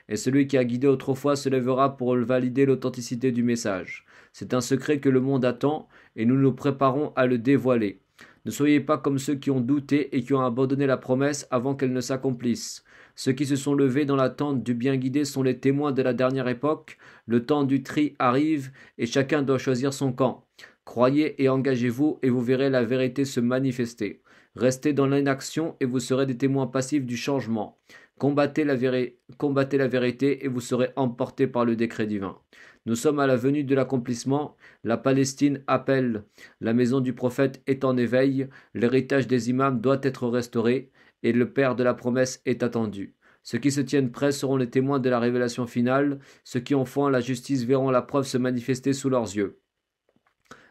Et celui qui a guidé autrefois se lèvera pour valider l'authenticité du message. C'est un secret que le monde attend et nous nous préparons à le dévoiler. Ne soyez pas comme ceux qui ont douté et qui ont abandonné la promesse avant qu'elle ne s'accomplisse. Ceux qui se sont levés dans l'attente du bien guidé sont les témoins de la dernière époque. Le temps du tri arrive et chacun doit choisir son camp. Croyez et engagez-vous et vous verrez la vérité se manifester. Restez dans l'inaction et vous serez des témoins passifs du changement. Combattez la vérité et vous serez emportés par le décret divin. Nous sommes à la venue de l'accomplissement. La Palestine appelle. La maison du prophète est en éveil. L'héritage des imams doit être restauré et le Père de la promesse est attendu. Ceux qui se tiennent prêts seront les témoins de la révélation finale. Ceux qui ont foi en la justice verront la preuve se manifester sous leurs yeux.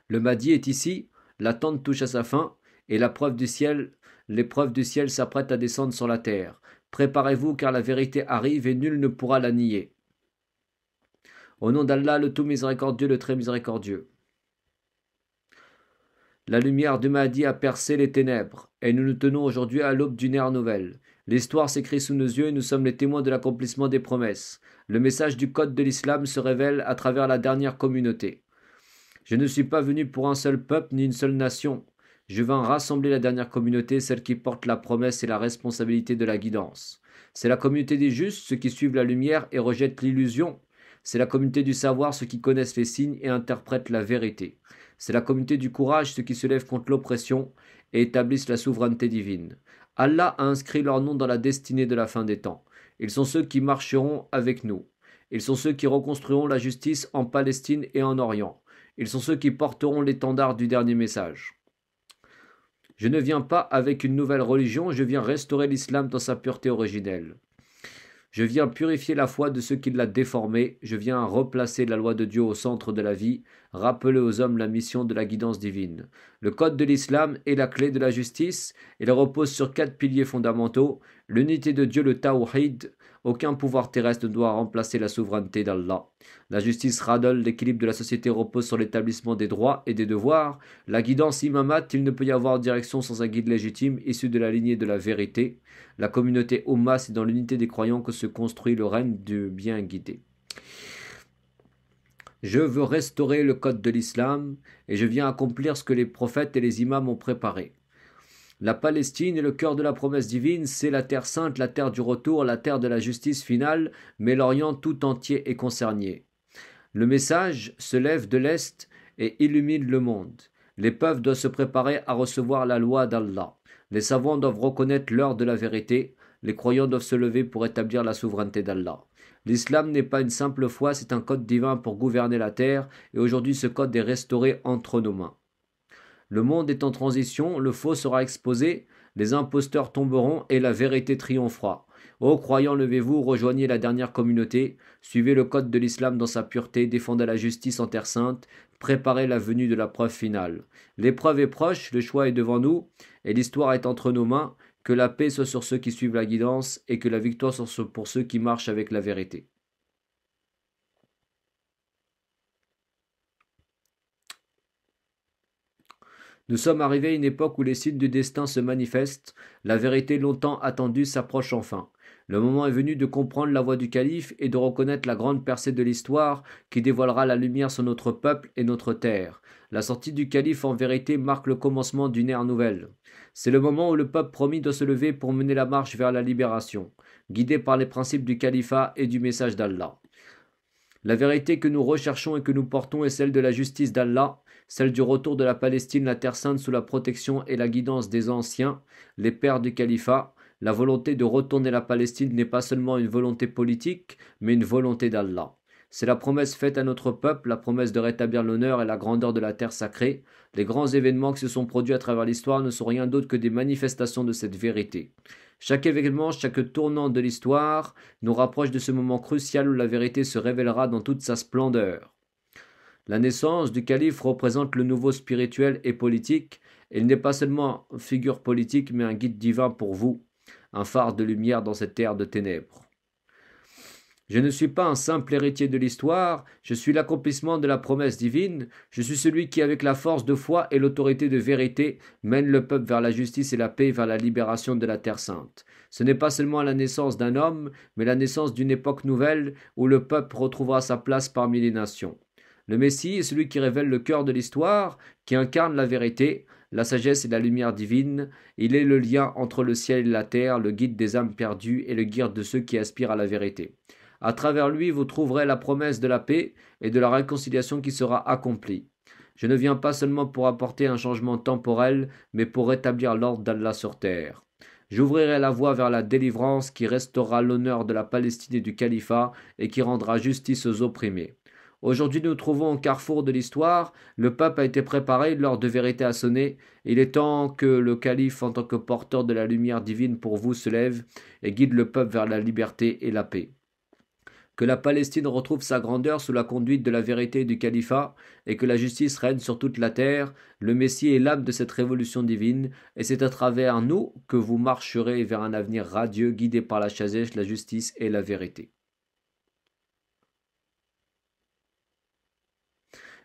Le Mahdi est ici. L'attente touche à sa fin et l'épreuve du ciel s'apprête à descendre sur la terre. Préparez-vous car la vérité arrive et nul ne pourra la nier. Au nom d'Allah, le tout miséricordieux, le très miséricordieux. La lumière du Mahdi a percé les ténèbres, et nous nous tenons aujourd'hui à l'aube d'une ère nouvelle. L'histoire s'écrit sous nos yeux et nous sommes les témoins de l'accomplissement des promesses. Le message du code de l'islam se révèle à travers la dernière communauté. Je ne suis pas venu pour un seul peuple ni une seule nation. Je vins rassembler la dernière communauté, celle qui porte la promesse et la responsabilité de la guidance. C'est la communauté des justes, ceux qui suivent la lumière et rejettent l'illusion. C'est la communauté du savoir, ceux qui connaissent les signes et interprètent la vérité. C'est la communauté du courage, ceux qui se lèvent contre l'oppression et établissent la souveraineté divine. Allah a inscrit leur nom dans la destinée de la fin des temps. Ils sont ceux qui marcheront avec nous. Ils sont ceux qui reconstruiront la justice en Palestine et en Orient. Ils sont ceux qui porteront l'étendard du dernier message. Je ne viens pas avec une nouvelle religion, je viens restaurer l'islam dans sa pureté originelle. Je viens purifier la foi de ceux qui l'a déformée, je viens replacer la loi de Dieu au centre de la vie, rappeler aux hommes la mission de la guidance divine. Le code de l'islam est la clé de la justice, il repose sur 4 piliers fondamentaux, L'unité de Dieu, le Tawhid, aucun pouvoir terrestre ne doit remplacer la souveraineté d'Allah. La justice radol, l'équilibre de la société repose sur l'établissement des droits et des devoirs. La guidance imamate, il ne peut y avoir direction sans un guide légitime issu de la lignée de la vérité. La communauté Ummah, c'est dans l'unité des croyants que se construit le règne du bien guidé. Je veux restaurer le code de l'islam et je viens accomplir ce que les prophètes et les imams ont préparé. La Palestine est le cœur de la promesse divine, c'est la terre sainte, la terre du retour, la terre de la justice finale, mais l'Orient tout entier est concerné. Le message se lève de l'Est et illumine le monde. Les peuples doivent se préparer à recevoir la loi d'Allah. Les savants doivent reconnaître l'heure de la vérité. Les croyants doivent se lever pour établir la souveraineté d'Allah. L'islam n'est pas une simple foi, c'est un code divin pour gouverner la terre, et aujourd'hui ce code est restauré entre nos mains. Le monde est en transition, le faux sera exposé, les imposteurs tomberont et la vérité triomphera. Ô croyants, levez-vous, rejoignez la dernière communauté, suivez le code de l'islam dans sa pureté, défendez la justice en terre sainte, préparez la venue de la preuve finale. L'épreuve est proche, le choix est devant nous, et l'histoire est entre nos mains, que la paix soit sur ceux qui suivent la guidance, et que la victoire soit pour ceux qui marchent avec la vérité. Nous sommes arrivés à une époque où les signes du destin se manifestent, la vérité longtemps attendue s'approche enfin. Le moment est venu de comprendre la voie du calife et de reconnaître la grande percée de l'histoire qui dévoilera la lumière sur notre peuple et notre terre. La sortie du calife en vérité marque le commencement d'une ère nouvelle. C'est le moment où le peuple promis doit se lever pour mener la marche vers la libération, guidé par les principes du califat et du message d'Allah. La vérité que nous recherchons et que nous portons est celle de la justice d'Allah, celle du retour de la Palestine, la terre sainte sous la protection et la guidance des anciens, les pères du califat. La volonté de retourner la Palestine n'est pas seulement une volonté politique, mais une volonté d'Allah. C'est la promesse faite à notre peuple, la promesse de rétablir l'honneur et la grandeur de la terre sacrée. Les grands événements qui se sont produits à travers l'histoire ne sont rien d'autre que des manifestations de cette vérité. Chaque événement, chaque tournant de l'histoire nous rapproche de ce moment crucial où la vérité se révélera dans toute sa splendeur. La naissance du calife représente le nouveau spirituel et politique. Il n'est pas seulement une figure politique, mais un guide divin pour vous, un phare de lumière dans cette terre de ténèbres. Je ne suis pas un simple héritier de l'histoire, je suis l'accomplissement de la promesse divine, je suis celui qui, avec la force de foi et l'autorité de vérité, mène le peuple vers la justice et la paix, vers la libération de la terre sainte. Ce n'est pas seulement la naissance d'un homme, mais la naissance d'une époque nouvelle où le peuple retrouvera sa place parmi les nations. Le Messie est celui qui révèle le cœur de l'histoire, qui incarne la vérité, la sagesse et la lumière divine. Il est le lien entre le ciel et la terre, le guide des âmes perdues et le guide de ceux qui aspirent à la vérité. À travers lui, vous trouverez la promesse de la paix et de la réconciliation qui sera accomplie. Je ne viens pas seulement pour apporter un changement temporel, mais pour rétablir l'ordre d'Allah sur terre. J'ouvrirai la voie vers la délivrance qui restaurera l'honneur de la Palestine et du califat et qui rendra justice aux opprimés. Aujourd'hui, nous nous trouvons au carrefour de l'histoire. Le peuple a été préparé, l'heure de vérité a sonné. Il est temps que le calife, en tant que porteur de la lumière divine pour vous, se lève et guide le peuple vers la liberté et la paix. Que la Palestine retrouve sa grandeur sous la conduite de la vérité et du califat, et que la justice règne sur toute la terre. Le Messie est l'âme de cette révolution divine, et c'est à travers nous que vous marcherez vers un avenir radieux, guidé par la sagesse, la justice et la vérité.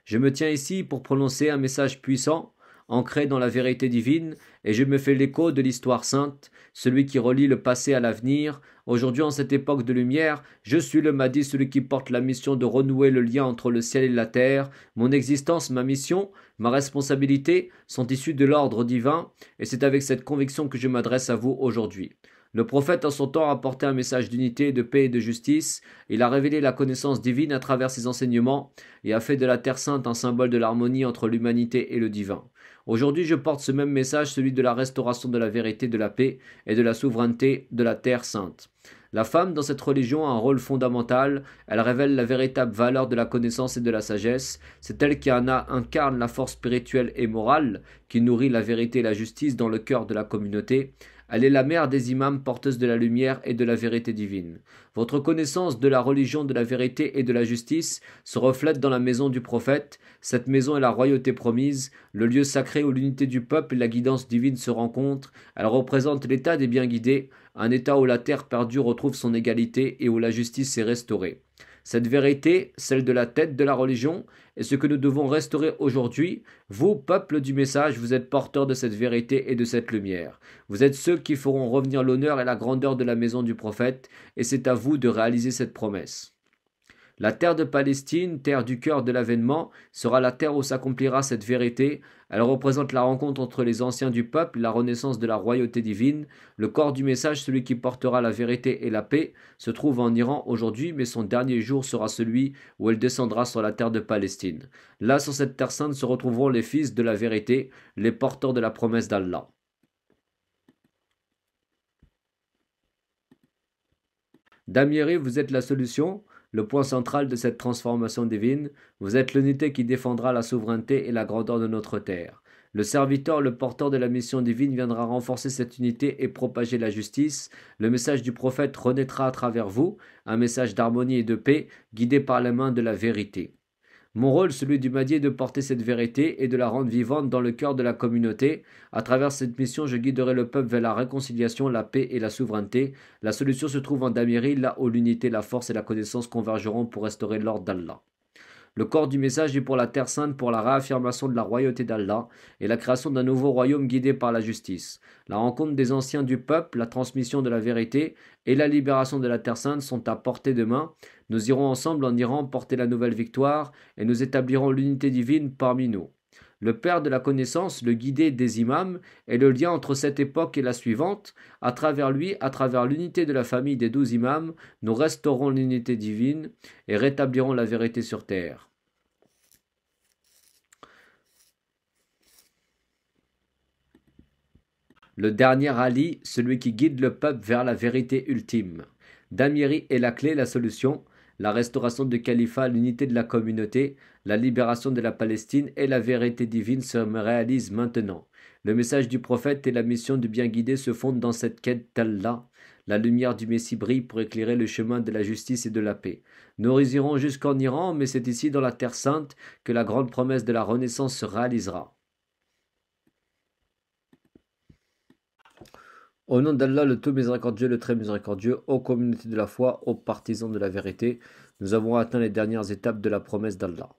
Je me tiens ici pour prononcer un message puissant, ancré dans la vérité divine, et je me fais l'écho de l'histoire sainte, celui qui relie le passé à l'avenir. Aujourd'hui, en cette époque de lumière, je suis le Mahdi, celui qui porte la mission de renouer le lien entre le ciel et la terre. Mon existence, ma mission, ma responsabilité sont issues de l'ordre divin, et c'est avec cette conviction que je m'adresse à vous aujourd'hui. Le prophète en son temps a apporté un message d'unité, de paix et de justice. Il a révélé la connaissance divine à travers ses enseignements et a fait de la terre sainte un symbole de l'harmonie entre l'humanité et le divin. Aujourd'hui, je porte ce même message, celui de la restauration de la vérité, de la paix et de la souveraineté de la terre sainte. La femme dans cette religion a un rôle fondamental, elle révèle la véritable valeur de la connaissance et de la sagesse, c'est elle qui incarne la force spirituelle et morale qui nourrit la vérité et la justice dans le cœur de la communauté. Elle est la mère des imams porteuses de la lumière et de la vérité divine. Votre connaissance de la religion, de la vérité et de la justice se reflète dans la maison du prophète. Cette maison est la royauté promise, le lieu sacré où l'unité du peuple et la guidance divine se rencontrent. Elle représente l'état des bien guidés, un état où la terre perdue retrouve son égalité et où la justice est restaurée. Cette vérité, celle de la tête de la religion, est ce que nous devons restaurer aujourd'hui. Vous, peuple du message, vous êtes porteurs de cette vérité et de cette lumière. Vous êtes ceux qui feront revenir l'honneur et la grandeur de la maison du prophète, et c'est à vous de réaliser cette promesse. La terre de Palestine, terre du cœur de l'avènement, sera la terre où s'accomplira cette vérité. Elle représente la rencontre entre les anciens du peuple, la renaissance de la royauté divine. Le corps du message, celui qui portera la vérité et la paix, se trouve en Iran aujourd'hui, mais son dernier jour sera celui où elle descendra sur la terre de Palestine. Là, sur cette terre sainte, se retrouveront les fils de la vérité, les porteurs de la promesse d'Allah. Damieri, vous êtes la solution, le point central de cette transformation divine. Vous êtes l'unité qui défendra la souveraineté et la grandeur de notre terre. Le serviteur, le porteur de la mission divine viendra renforcer cette unité et propager la justice. Le message du prophète renaîtra à travers vous, un message d'harmonie et de paix, guidé par la main de la vérité. Mon rôle, celui du Mahdi, est de porter cette vérité et de la rendre vivante dans le cœur de la communauté. À travers cette mission, je guiderai le peuple vers la réconciliation, la paix et la souveraineté. La solution se trouve en Damieri, là où l'unité, la force et la connaissance convergeront pour restaurer l'ordre d'Allah. Le corps du message est pour la Terre sainte, pour la réaffirmation de la royauté d'Allah et la création d'un nouveau royaume guidé par la justice. La rencontre des anciens du peuple, la transmission de la vérité et la libération de la Terre sainte sont à portée de main. Nous irons ensemble en Iran porter la nouvelle victoire et nous établirons l'unité divine parmi nous. Le père de la connaissance, le guidé des imams, est le lien entre cette époque et la suivante. À travers lui, à travers l'unité de la famille des 12 imams, nous restaurons l'unité divine et rétablirons la vérité sur terre. Le dernier Ali, celui qui guide le peuple vers la vérité ultime. Damieri est la clé, la solution. La restauration du califat, l'unité de la communauté, la libération de la Palestine et la vérité divine se réalisent maintenant. Le message du prophète et la mission du bien guidé se fondent dans cette quête d'Allah. La lumière du Messie brille pour éclairer le chemin de la justice et de la paix. Nous irons jusqu'en Iran, mais c'est ici dans la Terre sainte que la grande promesse de la Renaissance se réalisera. Au nom d'Allah, le tout miséricordieux, le très miséricordieux, aux communautés de la foi, aux partisans de la vérité, nous avons atteint les dernières étapes de la promesse d'Allah.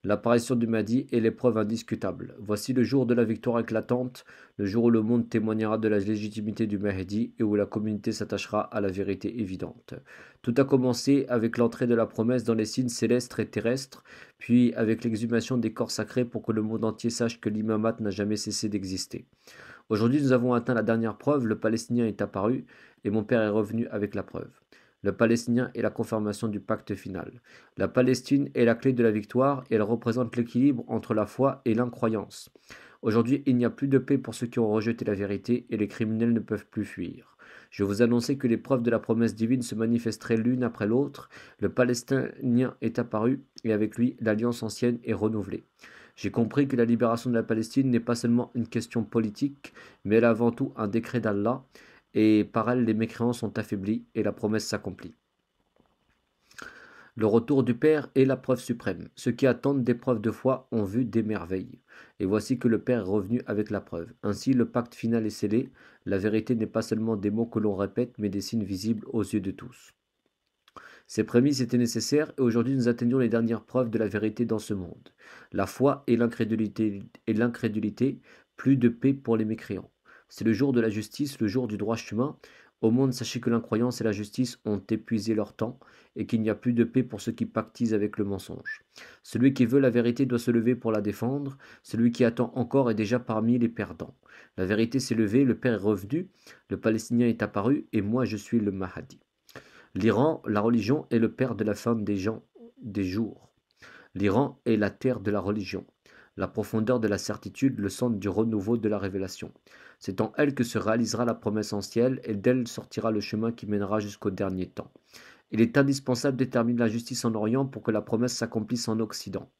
L'apparition du Mahdi est l'épreuve indiscutable. Voici le jour de la victoire éclatante, le jour où le monde témoignera de la légitimité du Mahdi et où la communauté s'attachera à la vérité évidente. Tout a commencé avec l'entrée de la promesse dans les signes célestes et terrestres, puis avec l'exhumation des corps sacrés pour que le monde entier sache que l'imamat n'a jamais cessé d'exister. Aujourd'hui, nous avons atteint la dernière preuve, le Palestinien est apparu, et mon père est revenu avec la preuve. Le Palestinien est la confirmation du pacte final. La Palestine est la clé de la victoire et elle représente l'équilibre entre la foi et l'incroyance. Aujourd'hui, il n'y a plus de paix pour ceux qui ont rejeté la vérité et les criminels ne peuvent plus fuir. Je vous annonçais que les preuves de la promesse divine se manifesteraient l'une après l'autre. Le Palestinien est apparu et avec lui, l'alliance ancienne est renouvelée. J'ai compris que la libération de la Palestine n'est pas seulement une question politique, mais elle est avant tout un décret d'Allah, et par elle les mécréants sont affaiblis et la promesse s'accomplit. Le retour du Père est la preuve suprême. Ceux qui attendent des preuves de foi ont vu des merveilles. Et voici que le Père est revenu avec la preuve. Ainsi le pacte final est scellé. La vérité n'est pas seulement des mots que l'on répète, mais des signes visibles aux yeux de tous. Ces prémices étaient nécessaires et aujourd'hui nous atteignons les dernières preuves de la vérité dans ce monde. La foi et l'incrédulité, plus de paix pour les mécréants. C'est le jour de la justice, le jour du droit chemin. Au monde, sachez que l'incroyance et la justice ont épuisé leur temps et qu'il n'y a plus de paix pour ceux qui pactisent avec le mensonge. Celui qui veut la vérité doit se lever pour la défendre. Celui qui attend encore est déjà parmi les perdants. La vérité s'est levée, le Père est revenu, le Palestinien est apparu et moi je suis le Mahdi. L'Iran, la religion, est le père de la fin des jours. L'Iran est la terre de la religion, la profondeur de la certitude, le centre du renouveau de la révélation. C'est en elle que se réalisera la promesse ancienne et d'elle sortira le chemin qui mènera jusqu'au dernier temps. Il est indispensable d'établir la justice en Orient pour que la promesse s'accomplisse en Occident.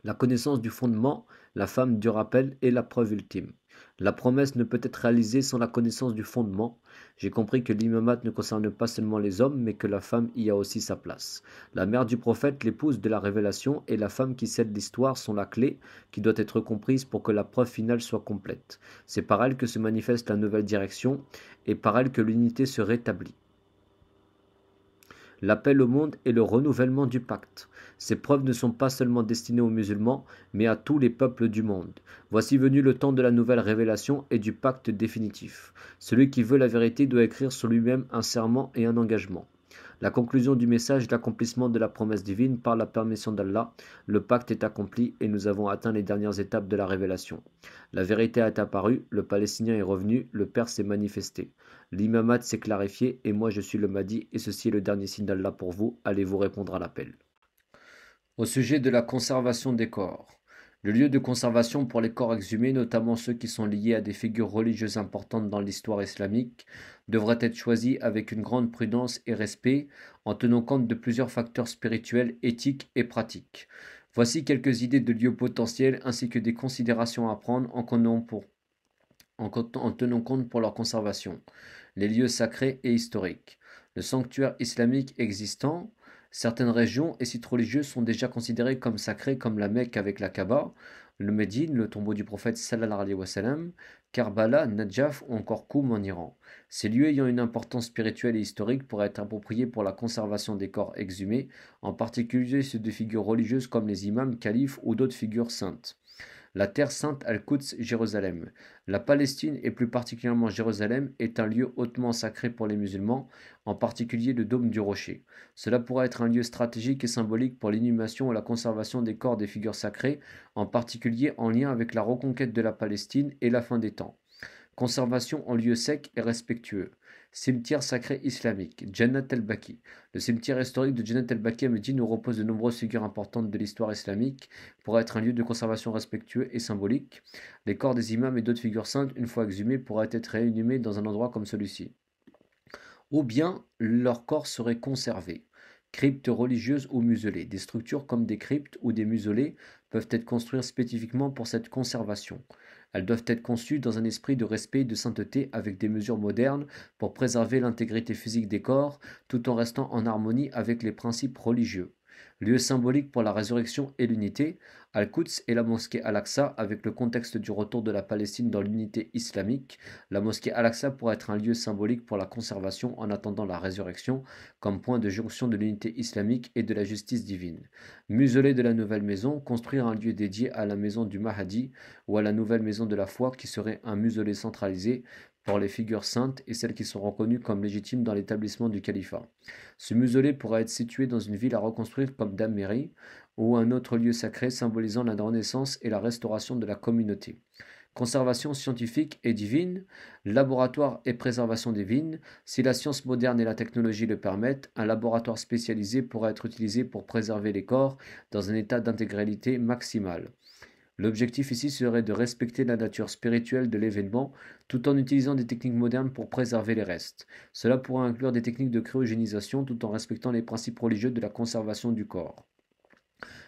La connaissance du fondement, la femme du rappel est la preuve ultime. La promesse ne peut être réalisée sans la connaissance du fondement. J'ai compris que l'imamat ne concerne pas seulement les hommes, mais que la femme y a aussi sa place. La mère du prophète, l'épouse de la révélation, et la femme qui scelle l'histoire sont la clé qui doit être comprise pour que la preuve finale soit complète. C'est par elle que se manifeste la nouvelle direction, et par elle que l'unité se rétablit. L'appel au monde est le renouvellement du pacte. Ces preuves ne sont pas seulement destinées aux musulmans, mais à tous les peuples du monde. Voici venu le temps de la nouvelle révélation et du pacte définitif. Celui qui veut la vérité doit écrire sur lui-même un serment et un engagement. La conclusion du message est l'accomplissement de la promesse divine par la permission d'Allah. Le pacte est accompli et nous avons atteint les dernières étapes de la révélation. La vérité est apparue, le Palestinien est revenu, le Père s'est manifesté. L'imamat s'est clarifié et moi je suis le Mahdi et ceci est le dernier signe d'Allah pour vous. Allez-vous répondre à l'appel. Au sujet de la conservation des corps. Le lieu de conservation pour les corps exhumés, notamment ceux qui sont liés à des figures religieuses importantes dans l'histoire islamique, devrait être choisi avec une grande prudence et respect, en tenant compte de plusieurs facteurs spirituels, éthiques et pratiques. Voici quelques idées de lieux potentiels ainsi que des considérations à prendre en tenant compte pour leur conservation. Les lieux sacrés et historiques. Le sanctuaire islamique existant. Certaines régions et sites religieux sont déjà considérés comme sacrés, comme la Mecque avec la Kaaba, le Médine, le tombeau du prophète sallallahu alayhi wa sallam, Karbala, Najaf ou encore Koum en Iran. Ces lieux ayant une importance spirituelle et historique pourraient être appropriés pour la conservation des corps exhumés, en particulier ceux de figures religieuses comme les imams, califes ou d'autres figures saintes. La terre sainte Al-Quds, Jérusalem. La Palestine et plus particulièrement Jérusalem est un lieu hautement sacré pour les musulmans, en particulier le dôme du rocher. Cela pourrait être un lieu stratégique et symbolique pour l'inhumation et la conservation des corps des figures sacrées, en particulier en lien avec la reconquête de la Palestine et la fin des temps. Conservation en lieu sec et respectueux. Cimetière sacré islamique, Jannat el-Baqi. Le cimetière historique de Jannat el-Baqi à Médine où reposent de nombreuses figures importantes de l'histoire islamique pourrait être un lieu de conservation respectueux et symbolique. Les corps des imams et d'autres figures saintes, une fois exhumés, pourraient être réinhumés dans un endroit comme celui-ci. Ou bien leurs corps seraient conservés. Cryptes religieuses ou muselées. Des structures comme des cryptes ou des mausolées peuvent être construites spécifiquement pour cette conservation. Elles doivent être conçues dans un esprit de respect et de sainteté avec des mesures modernes pour préserver l'intégrité physique des corps tout en restant en harmonie avec les principes religieux. Lieu symbolique pour la résurrection et l'unité, Al-Quds et la mosquée Al-Aqsa avec le contexte du retour de la Palestine dans l'unité islamique. La mosquée Al-Aqsa pourrait être un lieu symbolique pour la conservation en attendant la résurrection comme point de jonction de l'unité islamique et de la justice divine. Muselé de la nouvelle maison, construire un lieu dédié à la maison du Mahdi ou à la nouvelle maison de la foi qui serait un mausolée centralisé pour les figures saintes et celles qui sont reconnues comme légitimes dans l'établissement du califat. Ce mausolée pourra être situé dans une ville à reconstruire comme Dame-Méry ou un autre lieu sacré symbolisant la renaissance et la restauration de la communauté. Conservation scientifique et divine, laboratoire et préservation divine. Si la science moderne et la technologie le permettent, un laboratoire spécialisé pourra être utilisé pour préserver les corps dans un état d'intégralité maximale. L'objectif ici serait de respecter la nature spirituelle de l'événement tout en utilisant des techniques modernes pour préserver les restes. Cela pourra inclure des techniques de cryogénisation tout en respectant les principes religieux de la conservation du corps.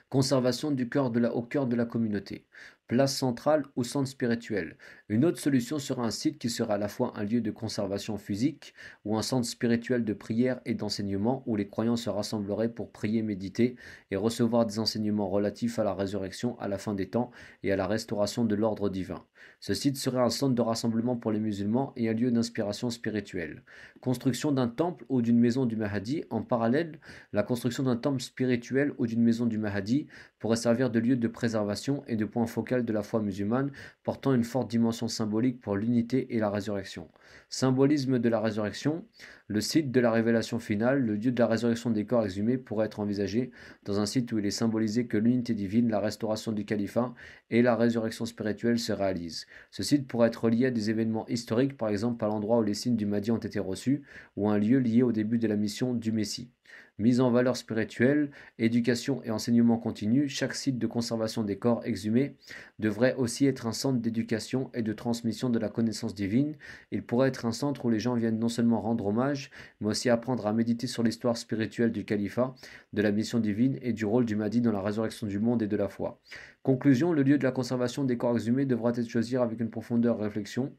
Conservation du cœur au cœur de la communauté. Place centrale ou centre spirituel. Une autre solution sera un site qui sera à la fois un lieu de conservation physique ou un centre spirituel de prière et d'enseignement où les croyants se rassembleraient pour prier, méditer et recevoir des enseignements relatifs à la résurrection, à la fin des temps et à la restauration de l'ordre divin. Ce site serait un centre de rassemblement pour les musulmans et un lieu d'inspiration spirituelle. Construction d'un temple ou d'une maison du Mahdi. En parallèle, la construction d'un temple spirituel ou d'une maison du Mahdi pourrait servir de lieu de préservation et de point focal de la foi musulmane, portant une forte dimension symbolique pour l'unité et la résurrection. Symbolisme de la résurrection. Le site de la révélation finale, le lieu de la résurrection des corps exhumés, pourrait être envisagé dans un site où il est symbolisé que l'unité divine, la restauration du califat et la résurrection spirituelle se réalisent. Ce site pourrait être relié à des événements historiques, par exemple à l'endroit où les signes du Mahdi ont été reçus, ou un lieu lié au début de la mission du Messie. Mise en valeur spirituelle, éducation et enseignement continu, chaque site de conservation des corps exhumés devrait aussi être un centre d'éducation et de transmission de la connaissance divine. Il pourrait être être un centre où les gens viennent non seulement rendre hommage, mais aussi apprendre à méditer sur l'histoire spirituelle du califat, de la mission divine et du rôle du Mahdi dans la résurrection du monde et de la foi. Conclusion, le lieu de la conservation des corps exhumés devra être choisi avec une profonde réflexion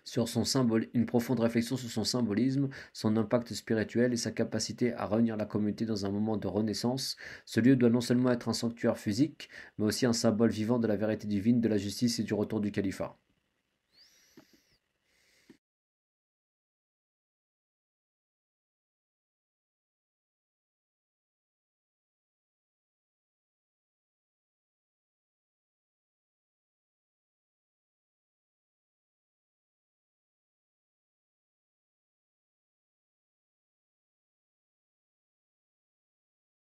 sur son symbolisme, son impact spirituel et sa capacité à réunir la communauté dans un moment de renaissance. Ce lieu doit non seulement être un sanctuaire physique, mais aussi un symbole vivant de la vérité divine, de la justice et du retour du califat.